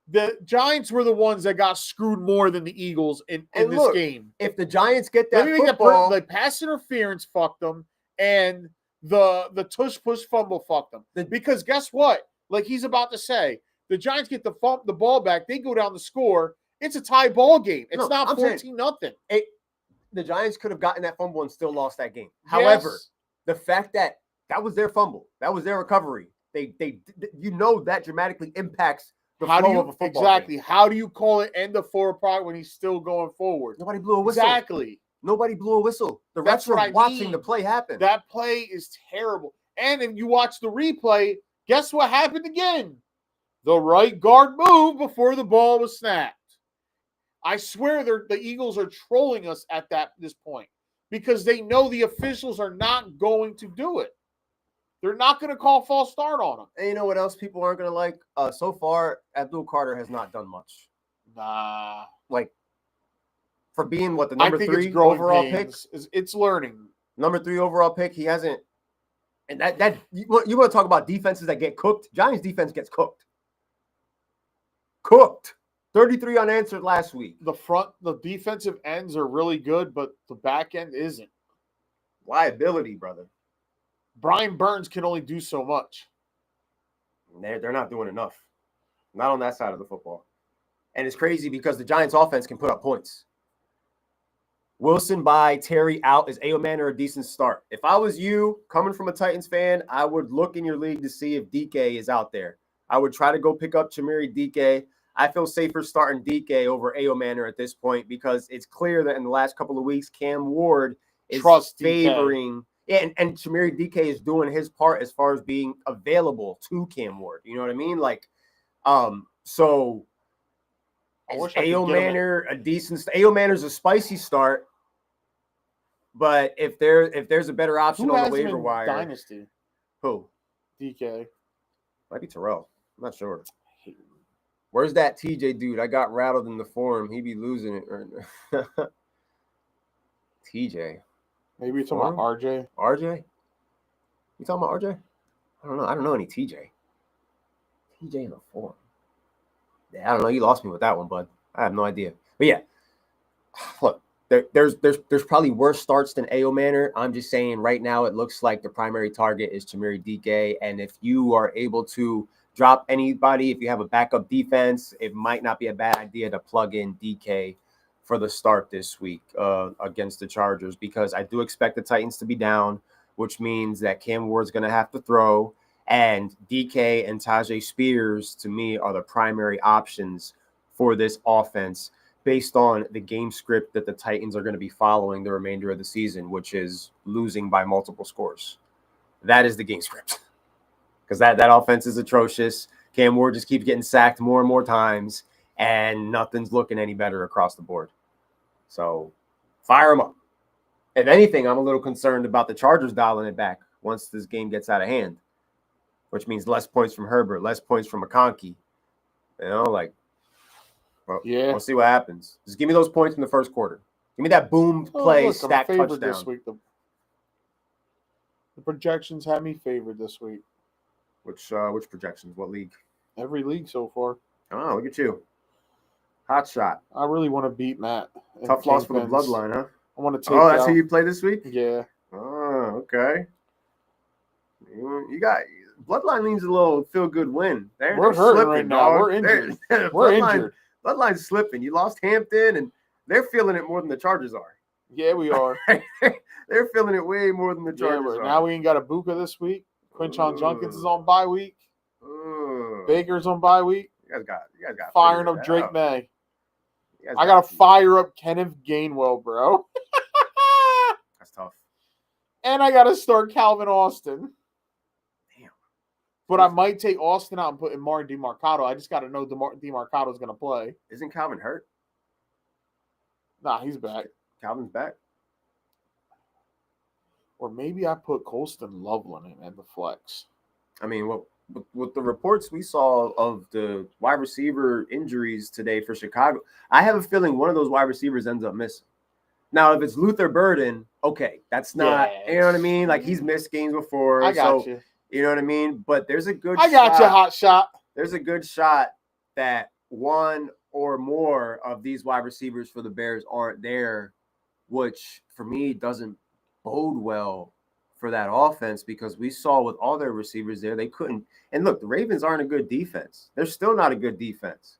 The Giants were the ones that got screwed more than the Eagles in this game. If the Giants get that football, the pass interference fucked them, and the tush push fumble fucked them. Because guess what? Like he's about to say, the Giants get the ball back, they go down the score. It's a tie ball game. It's not 14-0. The Giants could have gotten that fumble and still lost that game. Yes. However, the fact that was their fumble, that was their recovery. That dramatically impacts the flow of a football exactly. game. How do you call it end of forward product when he's still going forward? Nobody blew a whistle. Exactly. Nobody blew a whistle. The refs were watching the play happen. That play is terrible. And if you watch the replay, guess what happened again? The right guard moved before the ball was snapped. I swear the Eagles are trolling us at this point because they know the officials are not going to do it. They're not going to call false start on them. And you know what else people aren't going to like? So far, Abdul Carter has not done much. Nah. Like, for being the number 3 overall pick? It's learning. Number 3 overall pick, he hasn't. And that you want to talk about defenses that get cooked? Giants defense gets cooked. Cooked. 33 unanswered last week. The defensive ends are really good, but the back end isn't. Liability, brother. Brian Burns can only do so much. They're not doing enough. Not on that side of the football. And it's crazy because the Giants offense can put up points. Wilson by Terry out. Is Ayomanor a decent start? If I was you, coming from a Titans fan, I would look in your league to see if DK is out there. I would try to go pick up Chimere Dike. I feel safer starting Dike over Ayomanor at this point because it's clear that in the last couple of weeks, Cam Ward is favoring. Yeah, and Chimere Dike is doing his part as far as being available to Cam Ward. You know what I mean? Like, so Ayomanor a decent. Ayomanor's a spicy start, but if there's a better option on the waiver wire, Dynasty. Who? DK. Might be Terrell. I'm not sure. Where's that TJ dude? I got rattled in the forum. He be losing it right now. TJ. Maybe you're talking about RJ. RJ? You talking about RJ? I don't know. I don't know any TJ. TJ in the forum. Yeah, I don't know. You lost me with that one, bud. I have no idea. But yeah, look, there's probably worse starts than Ayomanor. I'm just saying right now it looks like the primary target is Chimere Dike. And if you are able to drop anybody. If you have a backup defense, it might not be a bad idea to plug in DK for the start this week against the Chargers, because I do expect the Titans to be down, which means that Cam Ward's going to have to throw. And DK and Tajay Spears, to me, are the primary options for this offense based on the game script that the Titans are going to be following the remainder of the season, which is losing by multiple scores. That is the game script, because that offense is atrocious. Cam Ward just keeps getting sacked more and more times, and nothing's looking any better across the board. So fire him up. If anything, I'm a little concerned about the Chargers dialing it back once this game gets out of hand, which means less points from Herbert, less points from McConkey. Well, yeah, we'll see what happens. Just give me those points in the first quarter. Give me that boom play, stack touchdown. This week. The projections have me favored this week. Which projections? What league? Every league so far. Oh, look at you. Hot shot. I really want to beat Matt. Tough loss for the bloodline, huh? I want to take that's who you play this week? Yeah. Oh, okay. You got bloodline needs a little feel-good win. We're hurting slipping, right now. Dog. We're injured. We're injured. Bloodline's slipping. You lost Hampton, and they're feeling it more than the Chargers are. Yeah, we are. They're feeling it way more than the Chargers are. Now we ain't got Ibuka this week. Quinchon Junkins is on bye week. Baker's on bye week. You guys got firing up Drake May. I gotta fire up Kenneth Gainwell, bro. That's tough. And I gotta start Calvin Austin. Damn. But I might take Austin out and put in Martin DeMarcado. I just gotta know DeMarcado's gonna play. Isn't Calvin hurt? Nah, he's back. Calvin's back. Or maybe I put Colston Loveland in at the flex. I mean, with the reports we saw of the wide receiver injuries today for Chicago, I have a feeling one of those wide receivers ends up missing. Now, if it's Luther Burden, okay, that's not, you know what I mean? Like, he's missed games before. I got you. You know what I mean? But there's a good I got you, hot shot. There's a good shot that one or more of these wide receivers for the Bears aren't there, which for me doesn't bode well for that offense, because we saw with all their receivers there, they couldn't. And look, the Ravens aren't a good defense. They're still not a good defense.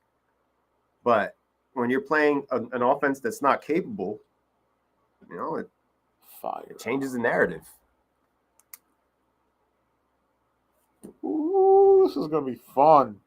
But when you're playing an offense that's not capable, you know, it changes the narrative. Ooh, this is going to be fun.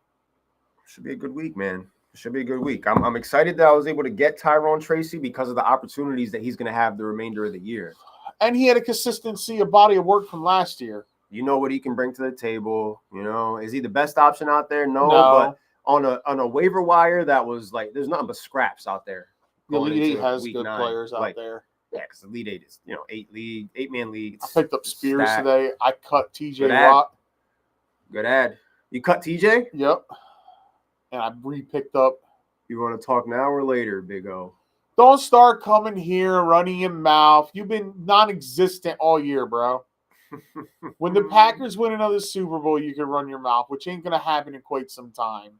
Should be a good week, man. Should be a good week. I'm excited that I was able to get Tyrone Tracy because of the opportunities that he's going to have the remainder of the year. And he had a consistency, a body of work from last year. You know what he can bring to the table. You know, is he the best option out there? No. But on a waiver wire, that was like, there's nothing but scraps out there. The Elite Eight has good players out there. Yeah, because Elite Eight is, 8-man league. I picked up Spears today. I cut TJ Watt. Good ad. You cut TJ? Yep. And I re-picked up. You want to talk now or later, Big O? Don't start coming here running your mouth. You've been non-existent all year, bro. When the Packers win another Super Bowl, you can run your mouth, which ain't going to happen in quite some time.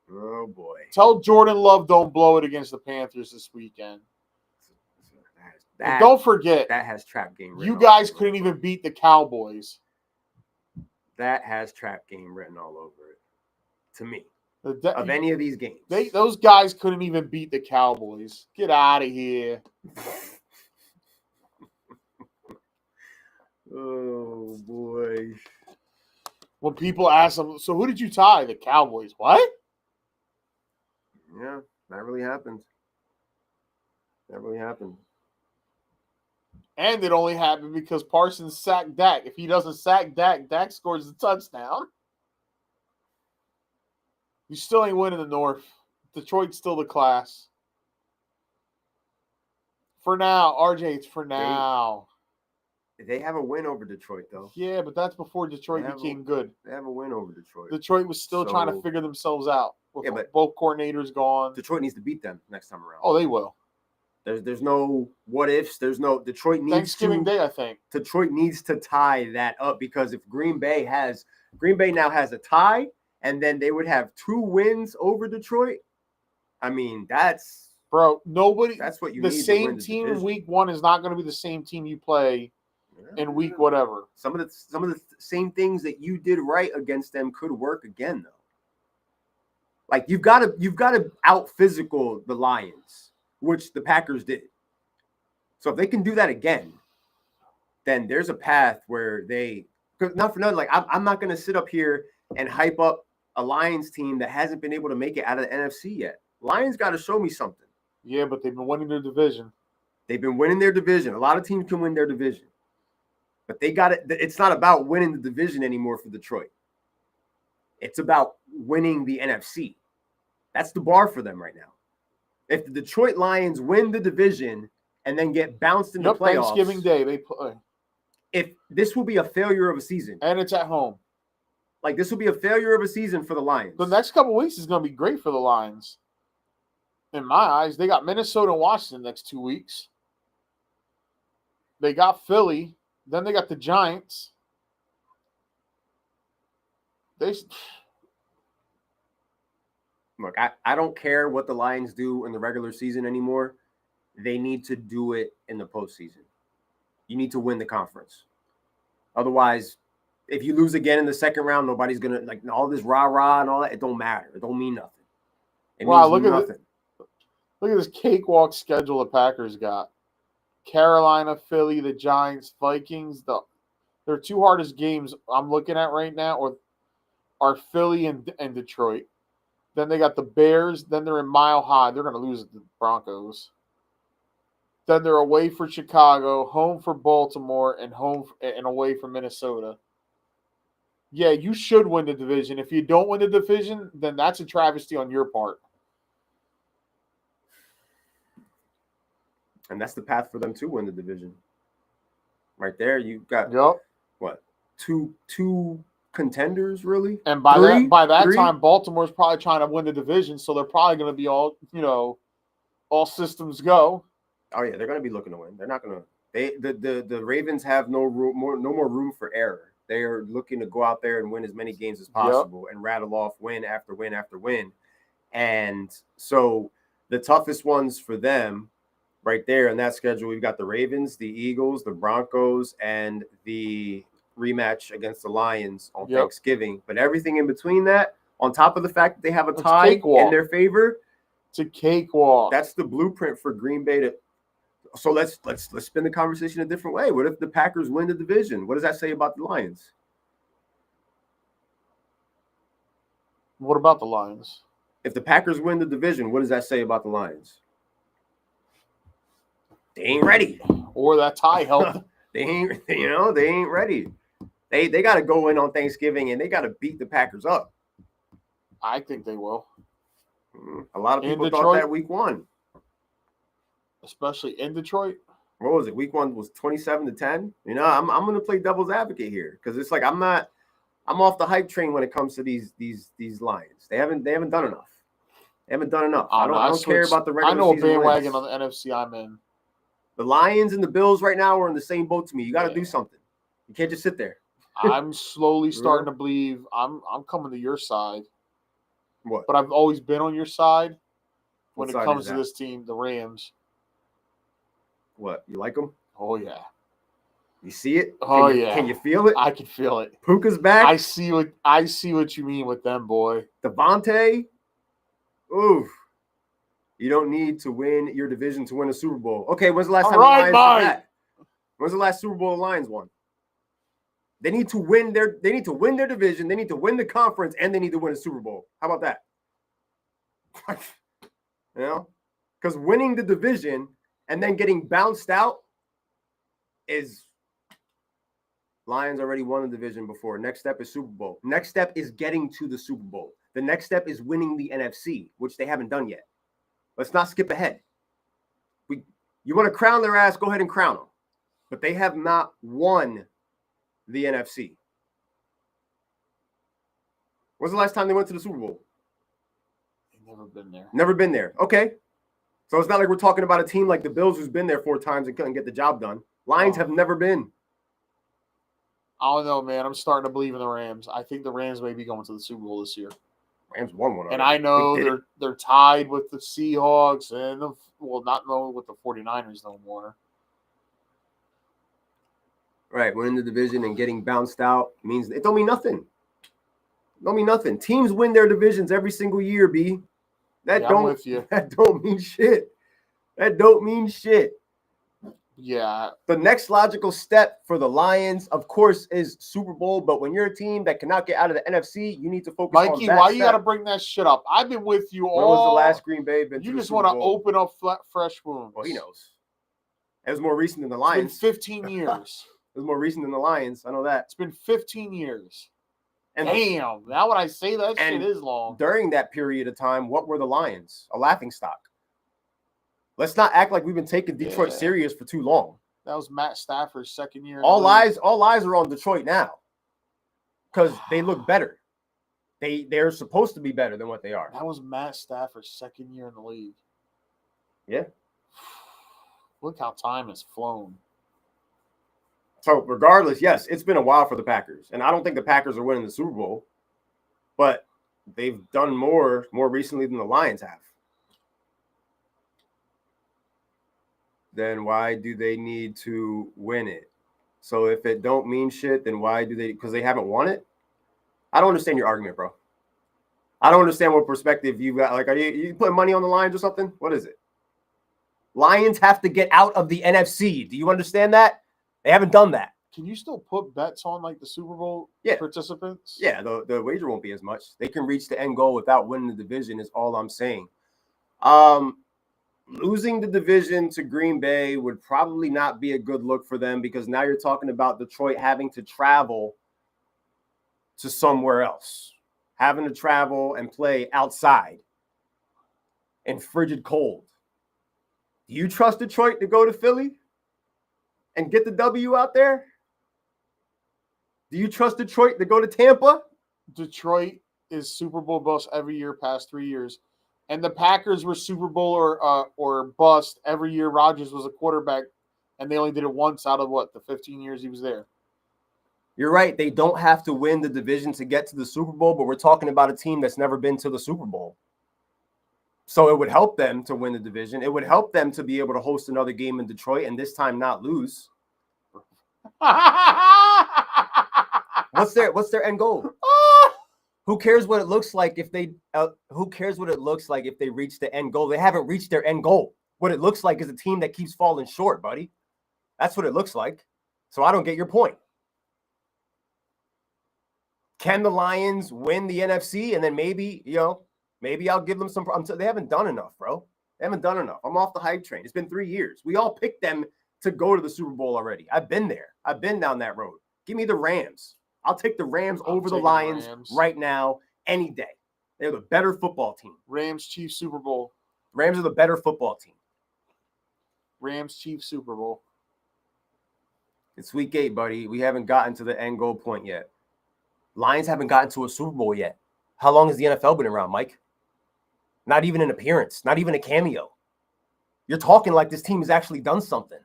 Oh, boy. Tell Jordan Love don't blow it against the Panthers this weekend. And don't forget, that has trap game written. You guys couldn't even beat the Cowboys. That has trap game written all over it. To me. Of any of these games. Those guys couldn't even beat the Cowboys. Get out of here. Oh, boy. When people ask them, so who did you tie? The Cowboys. What? Yeah, that really happened. That really happened. And it only happened because Parsons sacked Dak. If he doesn't sack Dak, Dak scores a touchdown. You still ain't winning the North. Detroit's still the class. For now, RJ, it's for now. They have a win over Detroit, though. Yeah, but that's before Detroit became good. They have a win over Detroit. Detroit was still trying to figure themselves out. Yeah, but both coordinators gone. Detroit needs to beat them next time around. Oh, they will. There's no what ifs. There's no Detroit needs Thanksgiving Day, I think. Detroit needs to tie that up, because if Green Bay now has a tie, and then they would have 2 wins over Detroit. I mean, that's nobody. That's what you need. The same team in week 1 is not going to be the same team you play in week whatever. Some of the same things that you did right against them could work again, though. Like you've got to out physical the Lions, which the Packers did. So if they can do that again, then there's a path where they, not for nothing, like I'm not going to sit up here and hype up a Lions team that hasn't been able to make it out of the NFC yet. Lions got to show me something. Yeah, but they've been winning their division. They've been winning their division. A lot of teams can win their division. But they got it. It's not about winning the division anymore for Detroit. It's about winning the NFC. That's the bar for them right now. If the Detroit Lions win the division and then get bounced in the playoffs, Thanksgiving Day they play. If this will be a failure of a season, and it's at home, like this will be a failure of a season for the Lions. The next couple weeks is going to be great for the Lions. In my eyes, they got Minnesota and Washington next 2 weeks. They got Philly. Then they got the Giants. Look, I don't care what the Lions do in the regular season anymore. They need to do it in the postseason. You need to win the conference. Otherwise, if you lose again in the second round, nobody's going to, like, all this rah-rah and all that, it don't matter. It don't mean nothing. It means nothing. Look at this cakewalk schedule the Packers got. Carolina, Philly, the Giants, Vikings. Their two hardest games I'm looking at right now are Philly and Detroit. Then they got the Bears. Then they're in Mile High. They're going to lose to the Broncos. Then they're away for Chicago, home for Baltimore, and away for Minnesota. Yeah, you should win the division. If you don't win the division, then that's a travesty on your part. And that's the path for them to win the division. Right there, you've got what? Two contenders, really? And by that time, Baltimore's probably trying to win the division, so they're probably going to be all systems go. Oh yeah, they're going to be looking to win. They're not going to. The Ravens have no more room for error. They are looking to go out there and win as many games as possible and rattle off win after win after win. And so the toughest ones for them right there in that schedule, we've got the Ravens, the Eagles, the Broncos, and the rematch against the Lions on Thanksgiving. But everything in between that, on top of the fact that they have a tie in their favor, it's a cakewalk. That's the blueprint for Green Bay to. So let's spin the conversation a different way. What if the Packers win the division? What does that say about the Lions? What about the Lions? If the Packers win the division, what does that say about the Lions? They ain't ready. Or that tie helped. They ain't ready. They got to go in on Thanksgiving and they got to beat the Packers up. I think they will. A lot of people thought that week one. Especially in Detroit. What was it? Week one was 27-10. I'm going to play devil's advocate here because it's like I'm off the hype train when it comes to these Lions. They haven't done enough. They haven't done enough. I don't care about the regular season. I know a bandwagon on the NFC I'm in. The Lions and the Bills right now are in the same boat to me. You got to do something. You can't just sit there. I'm slowly starting to believe I'm coming to your side. What? But I've always been on your side when it side comes to this team, the Rams. What? You like them? Oh, yeah. You see it? Yeah. Can you feel it? I can feel it. Puka's back. I see what you mean with them, boy. Devontae. Oof. You don't need to win your division to win a Super Bowl. Okay, when's the last time the Lions did that? When's the last Super Bowl the Lions won? They need to win their division, they need to win the conference, and they need to win a Super Bowl. How about that? Because winning the division and then getting bounced out is Lions already won the division before. Next step is Super Bowl. Next step is getting to the Super Bowl. The next step is winning the NFC, which they haven't done yet. Let's not skip ahead. You want to crown their ass, go ahead and crown them. But they have not won the NFC. When's the last time they went to the Super Bowl? They've never been there. Never been there. Okay. So it's not like we're talking about a team like the Bills who's been there 4 times and couldn't get the job done. Lions have never been. I don't know, man. I'm starting to believe in the Rams. I think the Rams may be going to the Super Bowl this year. Rams won one. And I know they're tied with the Seahawks and not with the 49ers no more. Right, winning the division and getting bounced out means it don't mean nothing. Don't mean nothing. Teams win their divisions every single year, B. That I'm with you. That don't mean shit. That don't mean shit. Yeah. The next logical step for the Lions, of course, is Super Bowl. But when you're a team that cannot get out of the NFC, you need to focus on that. Mikey, why you got to bring that shit up? I've been with you all. When was the last Green Bay been to You the just Super want to Bowl? open up fresh wounds. Well, he knows. It was more recent than the Lions. It's been 15 years. It was more recent than the Lions. I know that. It's been 15 years. And damn. Now when I say that shit is long. During that period of time, what were the Lions? A laughingstock. Let's not act like we've been taking Detroit serious for too long. That was Matt Stafford's second year. All eyes are on Detroit now because they look better. They're supposed to be better than what they are. That was Matt Stafford's second year in the league. Yeah. Look how time has flown. So regardless, yes, it's been a while for the Packers. And I don't think the Packers are winning the Super Bowl, but they've done more recently than the Lions have. Then why do they need to win it? So if it don't mean shit, then why do they? Because they haven't won it? I don't understand your argument, bro. I don't understand what perspective you got. Like, are you putting money on the Lions or something? What is it? Lions have to get out of the NFC. Do you understand that? They haven't done that. Can you still put bets on like the Super Bowl participants? Yeah, the wager won't be as much. They can reach the end goal without winning the division is all I'm saying. Losing the division to Green Bay would probably not be a good look for them because now you're talking about Detroit having to travel to somewhere else, having to travel and play outside in frigid cold. Do you trust Detroit to go to Philly and get the W out there? Do you trust Detroit to go to Tampa? Detroit is Super Bowl bust every year past 3 years. And the Packers were Super Bowl or bust every year Rodgers was a quarterback, and they only did it once out of the 15 years he was there. You're right. They don't have to win the division to get to the Super Bowl, but we're talking about a team that's never been to the Super Bowl. So it would help them to win the division. It would help them to be able to host another game in Detroit and this time not lose. What's their end goal? Who cares what it looks like if they reach the end goal? They haven't reached their end goal. What it looks like is a team that keeps falling short, buddy. That's what it looks like. So I don't get your point. Can the Lions win the NFC? And then maybe I'll give them some. They haven't done enough, bro. They haven't done enough. I'm off the hype train. It's been 3 years. We all picked them to go to the Super Bowl already. I've been there. I've been down that road. Give me the Rams. I'll take the Rams over the Lions right now, any day. They're the better football team. Rams, Chiefs, Super Bowl. Rams are the better football team. Rams, Chiefs, Super Bowl. It's week 8, buddy. We haven't gotten to the end goal point yet. Lions haven't gotten to a Super Bowl yet. How long has the NFL been around, Mike? Not even an appearance. Not even a cameo. You're talking like this team has actually done something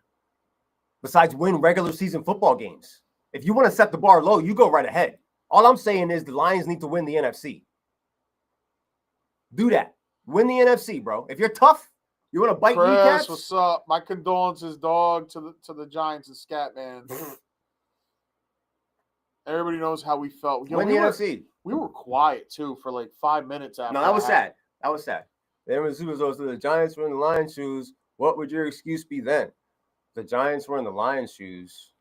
besides win regular season football games. If you want to set the bar low, you go right ahead. All I'm saying is the Lions need to win the NFC. Do that. Win the NFC, bro. If you're tough, you want to bite kneecaps? What's up? My condolences, dog, to the Giants and Scat Man. Everybody knows how we felt. Win the NFC. We were quiet too for like 5 minutes after. No, that was sad. That was sad. Then when the Giants were in the Lions' shoes, what would your excuse be then? The Giants were in the Lions' shoes.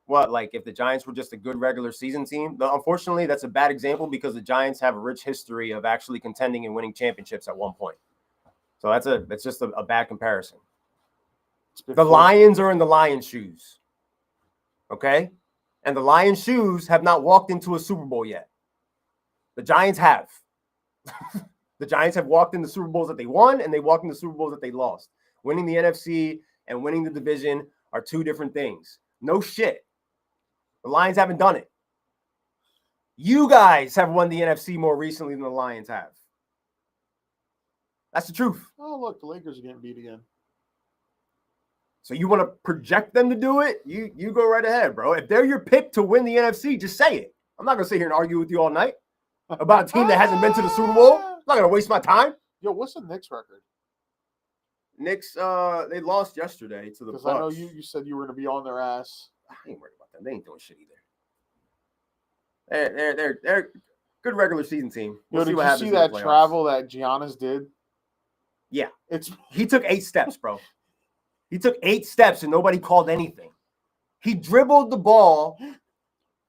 What, like if the Giants were just a good regular season team? Unfortunately, that's a bad example because the Giants have a rich history of actually contending and winning championships at one point. So that's just a bad comparison. The Lions are in the Lions' shoes. Okay? And the Lions' shoes have not walked into a Super Bowl yet. The Giants have. The Giants have walked in the Super Bowls that they won, and they walked in the Super Bowls that they lost. Winning the NFC and winning the division are two different things. No shit. The Lions haven't done it. You guys have won the NFC more recently than the Lions have. That's the truth. Oh, look, the Lakers are getting beat again. So you want to project them to do it? You go right ahead, bro. If they're your pick to win the NFC, just say it. I'm not going to sit here and argue with you all night about a team that hasn't been to the Super Bowl. I'm not going to waste my time. Yo, what's the Knicks record? Knicks, they lost yesterday to the Bucks. Because I know you said you were going to be on their ass. I ain't worried about them. They ain't doing shit either. They're good regular season team. We'll see what happens. Did you see that travel that Giannis did? Yeah, he took 8 steps, bro. He took 8 steps and nobody called anything. He dribbled the ball.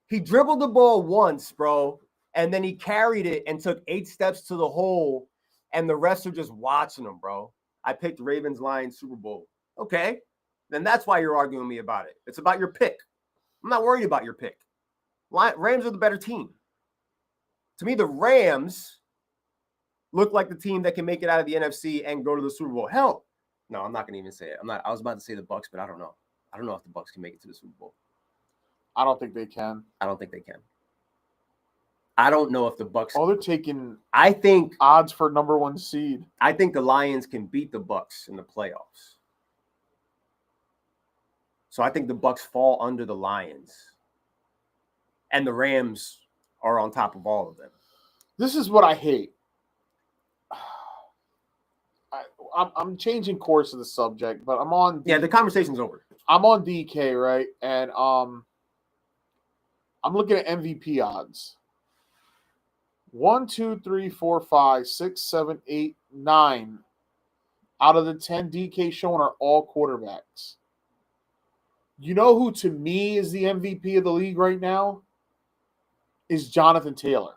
He dribbled the ball once, bro, and then he carried it and took 8 steps to the hole, and the rest are just watching him, bro. I picked Ravens Lions Super Bowl. Okay, then that's why you're arguing with me about it. It's about your pick. I'm not worried about your pick. Rams are the better team. To me, the Rams look like the team that can make it out of the NFC and go to the Super Bowl. Hell, no, I'm not going to even say it. I was about to say the Bucs, but I don't know. I don't know if the Bucs can make it to the Super Bowl. I don't think they can. I don't think they can. I don't know if the Bucs. Oh, they're taking. I think odds for number 1 seed. I think the Lions can beat the Bucs in the playoffs. So I think the Bucs fall under the Lions, and the Rams are on top of all of them. This is what I hate. I'm changing course of the subject, but I'm on. Yeah, the conversation's over. I'm on DK, right? And I'm looking at MVP odds. 1, 2, 3, 4, 5, 6, 7, 8, 9 out of the 10 DK showing are all quarterbacks. You know who to me is the MVP of the league right now? Is Jonathan Taylor.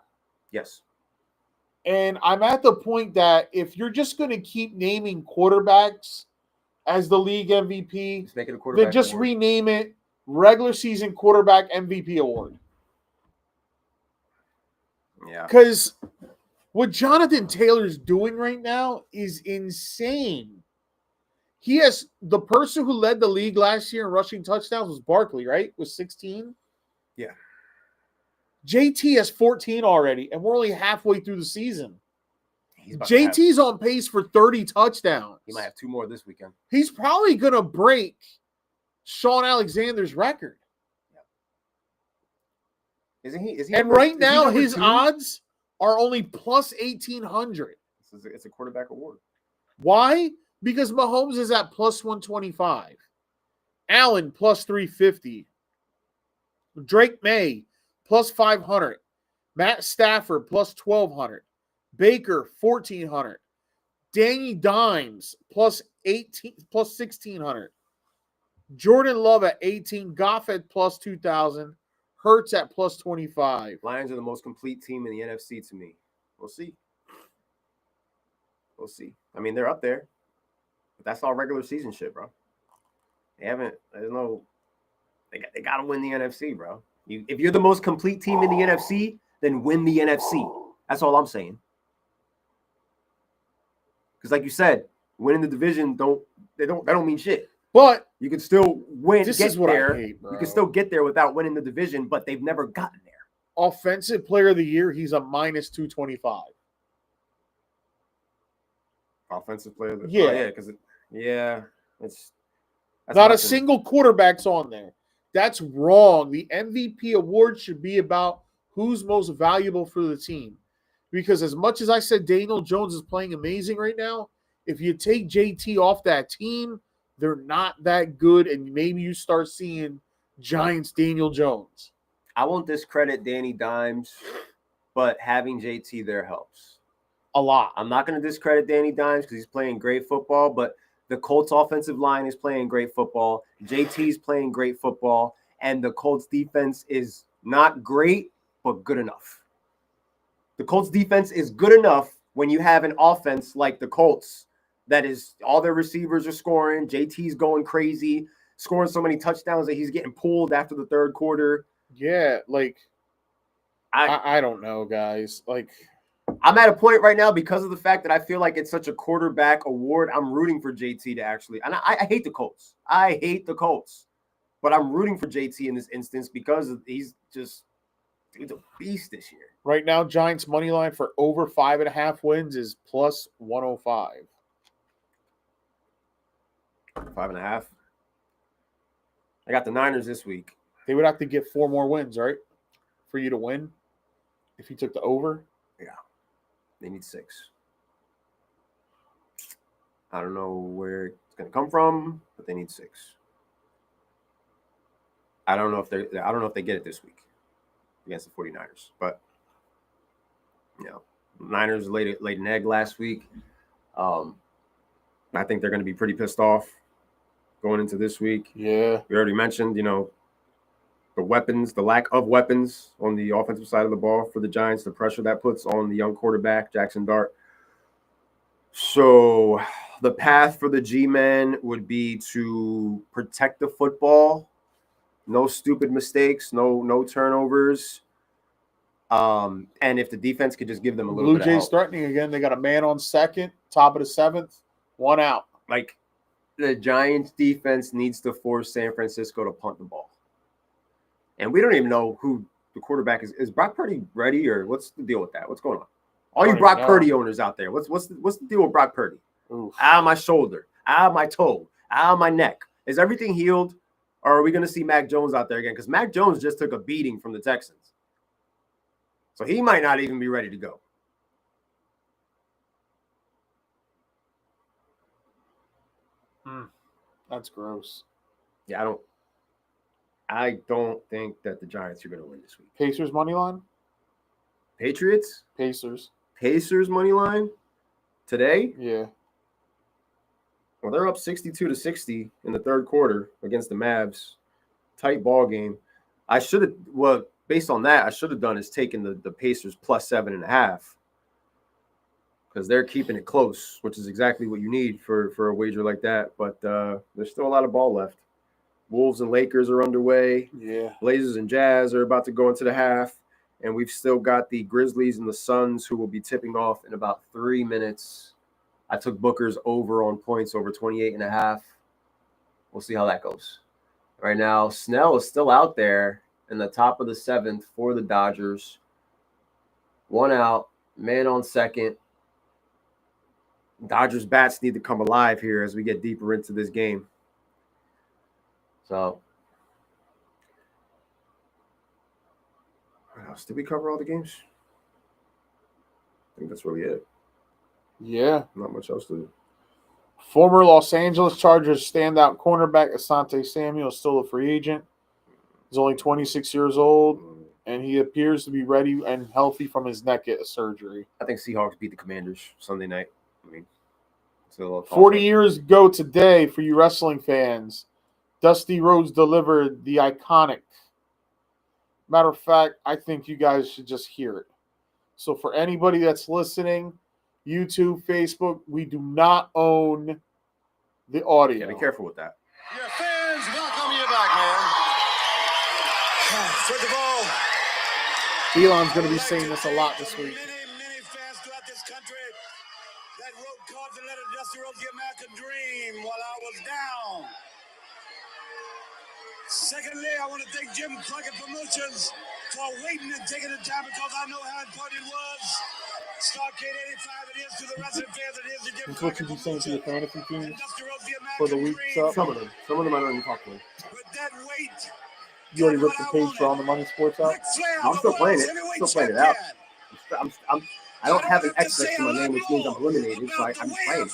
Yes. And I'm at the point that if you're just going to keep naming quarterbacks as the league MVP, make it a quarterback then just award. rename it regular season quarterback MVP award. Yeah. Because what Jonathan Taylor's doing right now is insane. He has the person who led the league last year in rushing touchdowns was Barkley, right? With 16. Yeah. JT has 14 already, and we're only halfway through the season. JT's on pace for 30 touchdowns. He might have 2 more this weekend. He's probably going to break Sean Alexander's record. Yeah. Isn't he? Is he? And right now, his odds are only plus 1,800. It's a quarterback award. Why? Because Mahomes is at plus 125. Allen plus 350. Drake May plus 500. Matt Stafford plus 1,200. Baker 1,400. Danny Dimes plus 1,600. Jordan Love at 18. Goff at plus 2,000. Hurts at plus 25. Lions are the most complete team in the NFC to me. We'll see. We'll see. I mean, they're up there. But that's all regular season shit, bro. They got to win the NFC, bro. If you're the most complete team in the NFC, then win the NFC. That's all I'm saying. Because like you said, winning the division don't mean shit. But you can still win. This is what I hate, bro. You can still get there without winning the division, but they've never gotten there. Offensive player of the year, he's a minus 225. Offensive player of the year? Yeah, because that's not a single quarterback's on there. That's wrong. The MVP award should be about who's most valuable for the team. Because as much as I said Daniel Jones is playing amazing right now, if you take JT off that team, they're not that good, and maybe you start seeing Giants Daniel Jones. I won't discredit Danny Dimes, but having JT there helps. A lot. I'm not going to discredit Danny Dimes because he's playing great football, but the Colts offensive line is playing great football. JT's playing great football, and the Colts defense is not great, but good enough. The Colts defense is good enough when you have an offense like the Colts that is all their receivers are scoring. JT's going crazy, scoring so many touchdowns that he's getting pulled after the third quarter. Yeah, like I don't know, guys. Like I'm at a point right now because of the fact that I feel like it's such a quarterback award. I'm rooting for JT to actually, and I hate the Colts. I hate the Colts, but I'm rooting for JT in this instance because he's a beast this year. Right now, Giants money line for over 5.5 wins is plus 105. 5.5. I got the Niners this week. They would have to get 4 more wins, right, for you to win if you took the over. Yeah, they need 6. I don't know where it's going to come from, but they need 6. I don't know if they get it this week against the 49ers. But Niners laid an egg last week. I think they're going to be pretty pissed off going into this week. Yeah. We already mentioned, the lack of weapons on the offensive side of the ball for the Giants, the pressure that puts on the young quarterback, Jackson Dart. So the path for the G-men would be to protect the football, no stupid mistakes, no turnovers. And if the defense could just give them a little Blue bit of help. Jays threatening again. They got a man on second, top of the 7th, 1 out. Like, the Giants defense needs to force San Francisco to punt the ball. And we don't even know who the quarterback is. Is Brock Purdy ready, or what's the deal with that? What's going on? All you Brock Purdy owners out there, what's the deal with Brock Purdy? Oof. My shoulder, my toe, my neck. Is everything healed, or are we going to see Mac Jones out there again? Because Mac Jones just took a beating from the Texans. So he might not even be ready to go. That's gross. Yeah, I don't think that the Giants are going to win this week. Pacers money line? Patriots? Pacers money line today? Yeah. Well, they're up 62-60 in the third quarter against the Mavs. Tight ball game. Based on that, I should have done is taken the Pacers plus 7.5 because they're keeping it close, which is exactly what you need for a wager like that. But there's still a lot of ball left. Wolves and Lakers are underway. Yeah. Blazers and Jazz are about to go into the half. And we've still got the Grizzlies and the Suns who will be tipping off in about 3 minutes. I took Booker's over on points over 28.5. We'll see how that goes. Right now, Snell is still out there in the top of the 7th for the Dodgers. 1 out, man on second. Dodgers bats need to come alive here as we get deeper into this game. So, what else? Did we cover all the games? I think that's really it. Yeah. Not much else to do. Former Los Angeles Chargers standout cornerback Asante Samuel is still a free agent. He's only 26 years old, and he appears to be ready and healthy from his neck surgery. I think Seahawks beat the Commanders Sunday night. I mean, it's a little 40 years ago today, for you wrestling fans, Dusty Rhodes delivered the iconic. Matter of fact, I think you guys should just hear it. So for anybody that's listening, YouTube, Facebook, we do not own the audio. Yeah, be careful with that. Your fans welcome you back, man. First of all, Elon's going to be saying this a lot this week. Many fans throughout this country that wrote cards and let Dusty Rhodes get American Dream while I was down. Secondly, I want to thank Jim Crockett Promotions for waiting and taking the time because I know how important it was. Starcade 85, it is to the wrestling fans, it is to Jim Crockett Promotions. Saying to your fantasy teams for the week up. Some of them I don't even talk to. With that weight, You already ripped the page for On the Money Sports out? I'm still playing it. Still playing it out. I don't have an X next to my name, which means I'm eliminated, so I'm playing.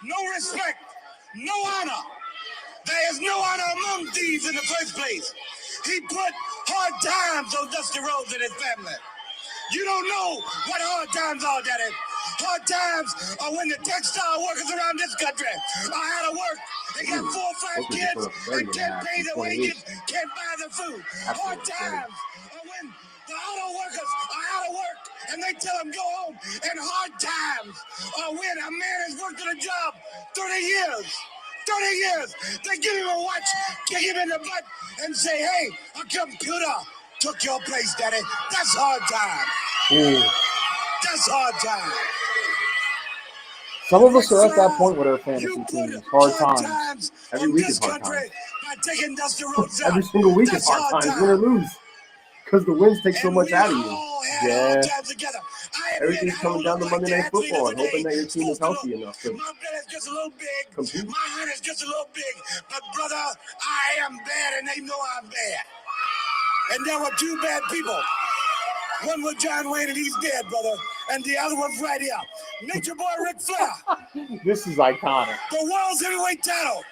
No respect, no honor. There is no honor among thieves in the first place. He put hard times on Dusty Rhodes and his family. You don't know what hard times are, Daddy. Hard times are when the textile workers around this country are out of work. They got 4 or 5 kids and can't pay their wages, can't buy their food. Hard times are when the auto workers are out of work and they tell them go home. And hard times are when a man has worked at a job 30 years. 30 years. They give him a watch, kick him in the butt, and say, hey, a computer took your place, Daddy. That's hard time. Ooh. That's hard time. Some of us are at that point with our fantasy teams. Hard times. Every week is hard times. Every Every single week is hard times, win or lose. Because the wins take so much out of you. Yeah. Everything's coming down to Monday Night Football and hoping that your team is healthy enough to My belly is just a little big. compete. My heart is just a little big. But, brother, I am bad, and they know I'm bad. And there were 2 bad people. One was John Wayne, and he's dead, brother. And the other one's right here. Nature Boy Ric Flair. This is iconic. The world's heavyweight title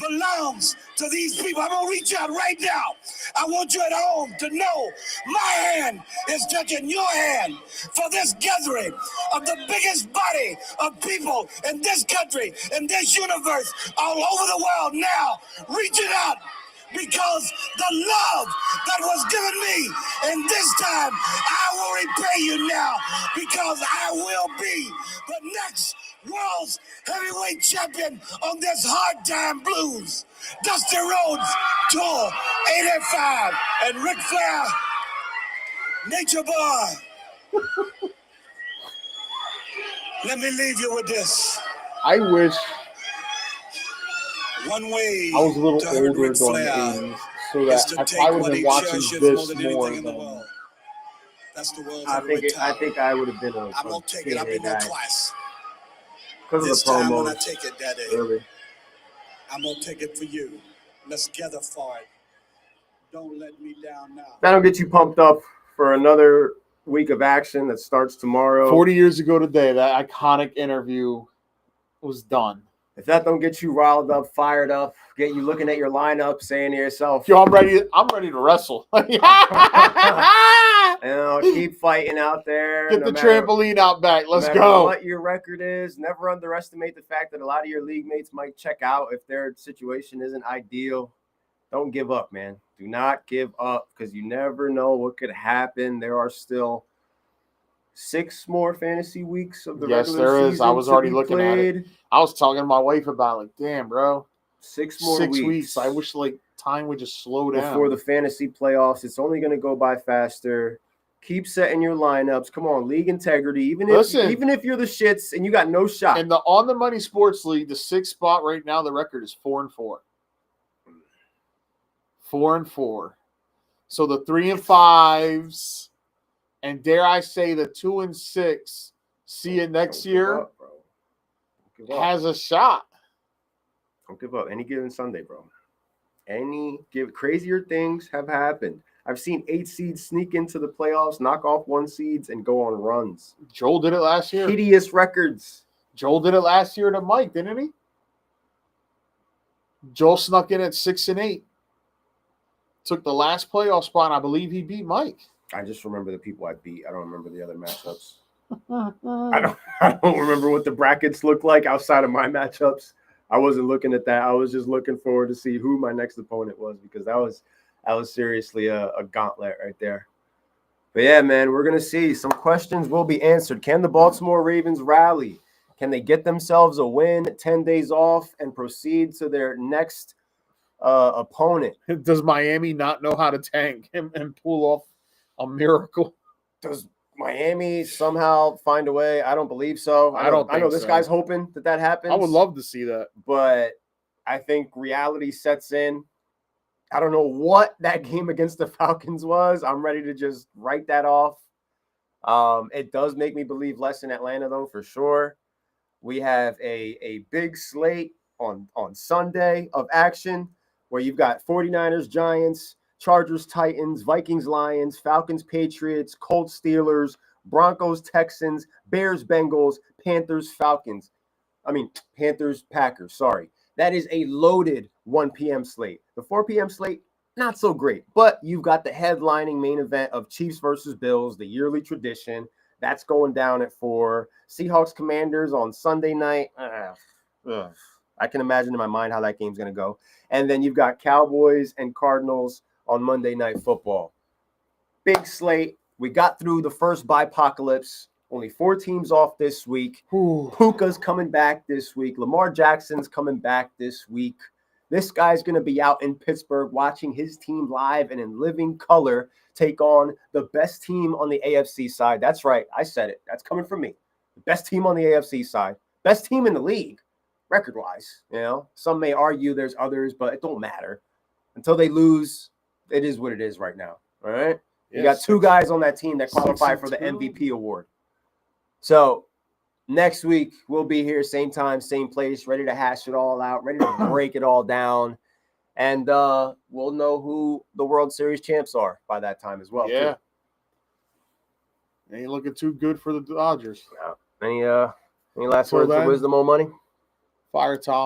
belongs to these people. I'm going to reach out right now. I want you at home to know my hand is touching your hand for this gathering of the biggest body of people in this country, in this universe, all over the world now. Reach it out. Because the love that was given me in this time, I will repay you now. Because I will be the next world's heavyweight champion on this Hard Time Blues. Dusty Rhodes Tour 85 and Ric Flair, Nature Boy. Let me leave you with this. I wish One way I was a little to hurt older Ric during the Flair 80s, so is that to I take probably would what have he been watching cherishes more this than more anything in the than. world. That's the world's I heavyweight think title. I would have been a I'm gonna take it. I've been there twice. because of This the time when I promos. take it, Daddy, Early. I'm gonna take it for you. Let's gather for it. Don't let me down now. That'll get you pumped up for another week of action that starts tomorrow. 40 years ago today, that iconic interview was done. If that don't get you riled up, fired up, get you looking at your lineup, saying to yourself, Yo, I'm ready to wrestle. keep fighting out there. Get the trampoline out back. Let's no matter go. what your record is, never underestimate the fact that a lot of your league mates might check out if their situation isn't ideal. Don't give up, man. Do not give up because you never know what could happen. There are still 6 more fantasy weeks of the regular season. Yes, there is. I was already looking at played. it. I was talking to my wife about, like, damn, bro. 6 more 6 weeks. I wish, like, time would just slow down. Before the fantasy playoffs. It's only going to go by faster. Keep setting your lineups. Come on, league integrity. Even if you're the shits and you got no shot. In the On the Money Sports League, the 6th spot right now, the record is 4-4. 4-4. So the 3 and 5s, and dare I say the 2 and 6, see it next year, has a shot. Don't give up. Any given Sunday, bro. Crazier things have happened. I've seen 8 seeds sneak into the playoffs, knock off 1 seeds, and go on runs. Joel did it last year. Hideous records. Joel did it last year to Mike, didn't he? Joel snuck in at 6 and 8. Took the last playoff spot, and I believe he beat Mike. I just remember the people I beat. I don't remember the other matchups. I don't remember what the brackets look like outside of my matchups. I wasn't looking at that. I was just looking forward to see who my next opponent was because that was seriously a gauntlet right there. But yeah, man, we're gonna see. Some questions will be answered. Can the Baltimore Ravens rally? Can they get themselves a win, 10 days off, and proceed to their next opponent? Does Miami not know how to tank and pull off a miracle? Does Miami somehow find a way? I don't believe so. I know this guy's hoping that happens. I would love to see that. But I think reality sets in. I don't know what that game against the Falcons was. I'm ready to just write that off. It does make me believe less in Atlanta, though, for sure. We have a big slate on Sunday of action where you've got 49ers, Giants, Chargers, Titans, Vikings, Lions, Falcons, Patriots, Colts, Steelers, Broncos, Texans, Bears, Bengals, Panthers, Packers, sorry. That is a loaded 1 p.m. slate. The 4 p.m. slate, not so great, but you've got the headlining main event of Chiefs versus Bills, the yearly tradition. That's going down at 4. Seahawks, Commanders on Sunday night. I can imagine in my mind how that game's going to go. And then you've got Cowboys and Cardinals on Monday Night Football. Big slate. We got through the first bipocalypse. Only 4 teams off this week. Puka's coming back this week. Lamar Jackson's coming back this week. This guy's going to be out in Pittsburgh watching his team live and in living color take on the best team on the AFC side. That's right. I said it. That's coming from me. The best team on the AFC side. Best team in the league, record-wise. You know, some may argue there's others, but it don't matter. Until they lose, it is what it is right now. All right? You got 2 guys on that team that qualify for the MVP award. So next week, we'll be here, same time, same place, ready to hash it all out, ready to break it all down. And we'll know who the World Series champs are by that time as well. Yeah. Too. Ain't looking too good for the Dodgers. Yeah. Any last words of wisdom on money? Fire Tom.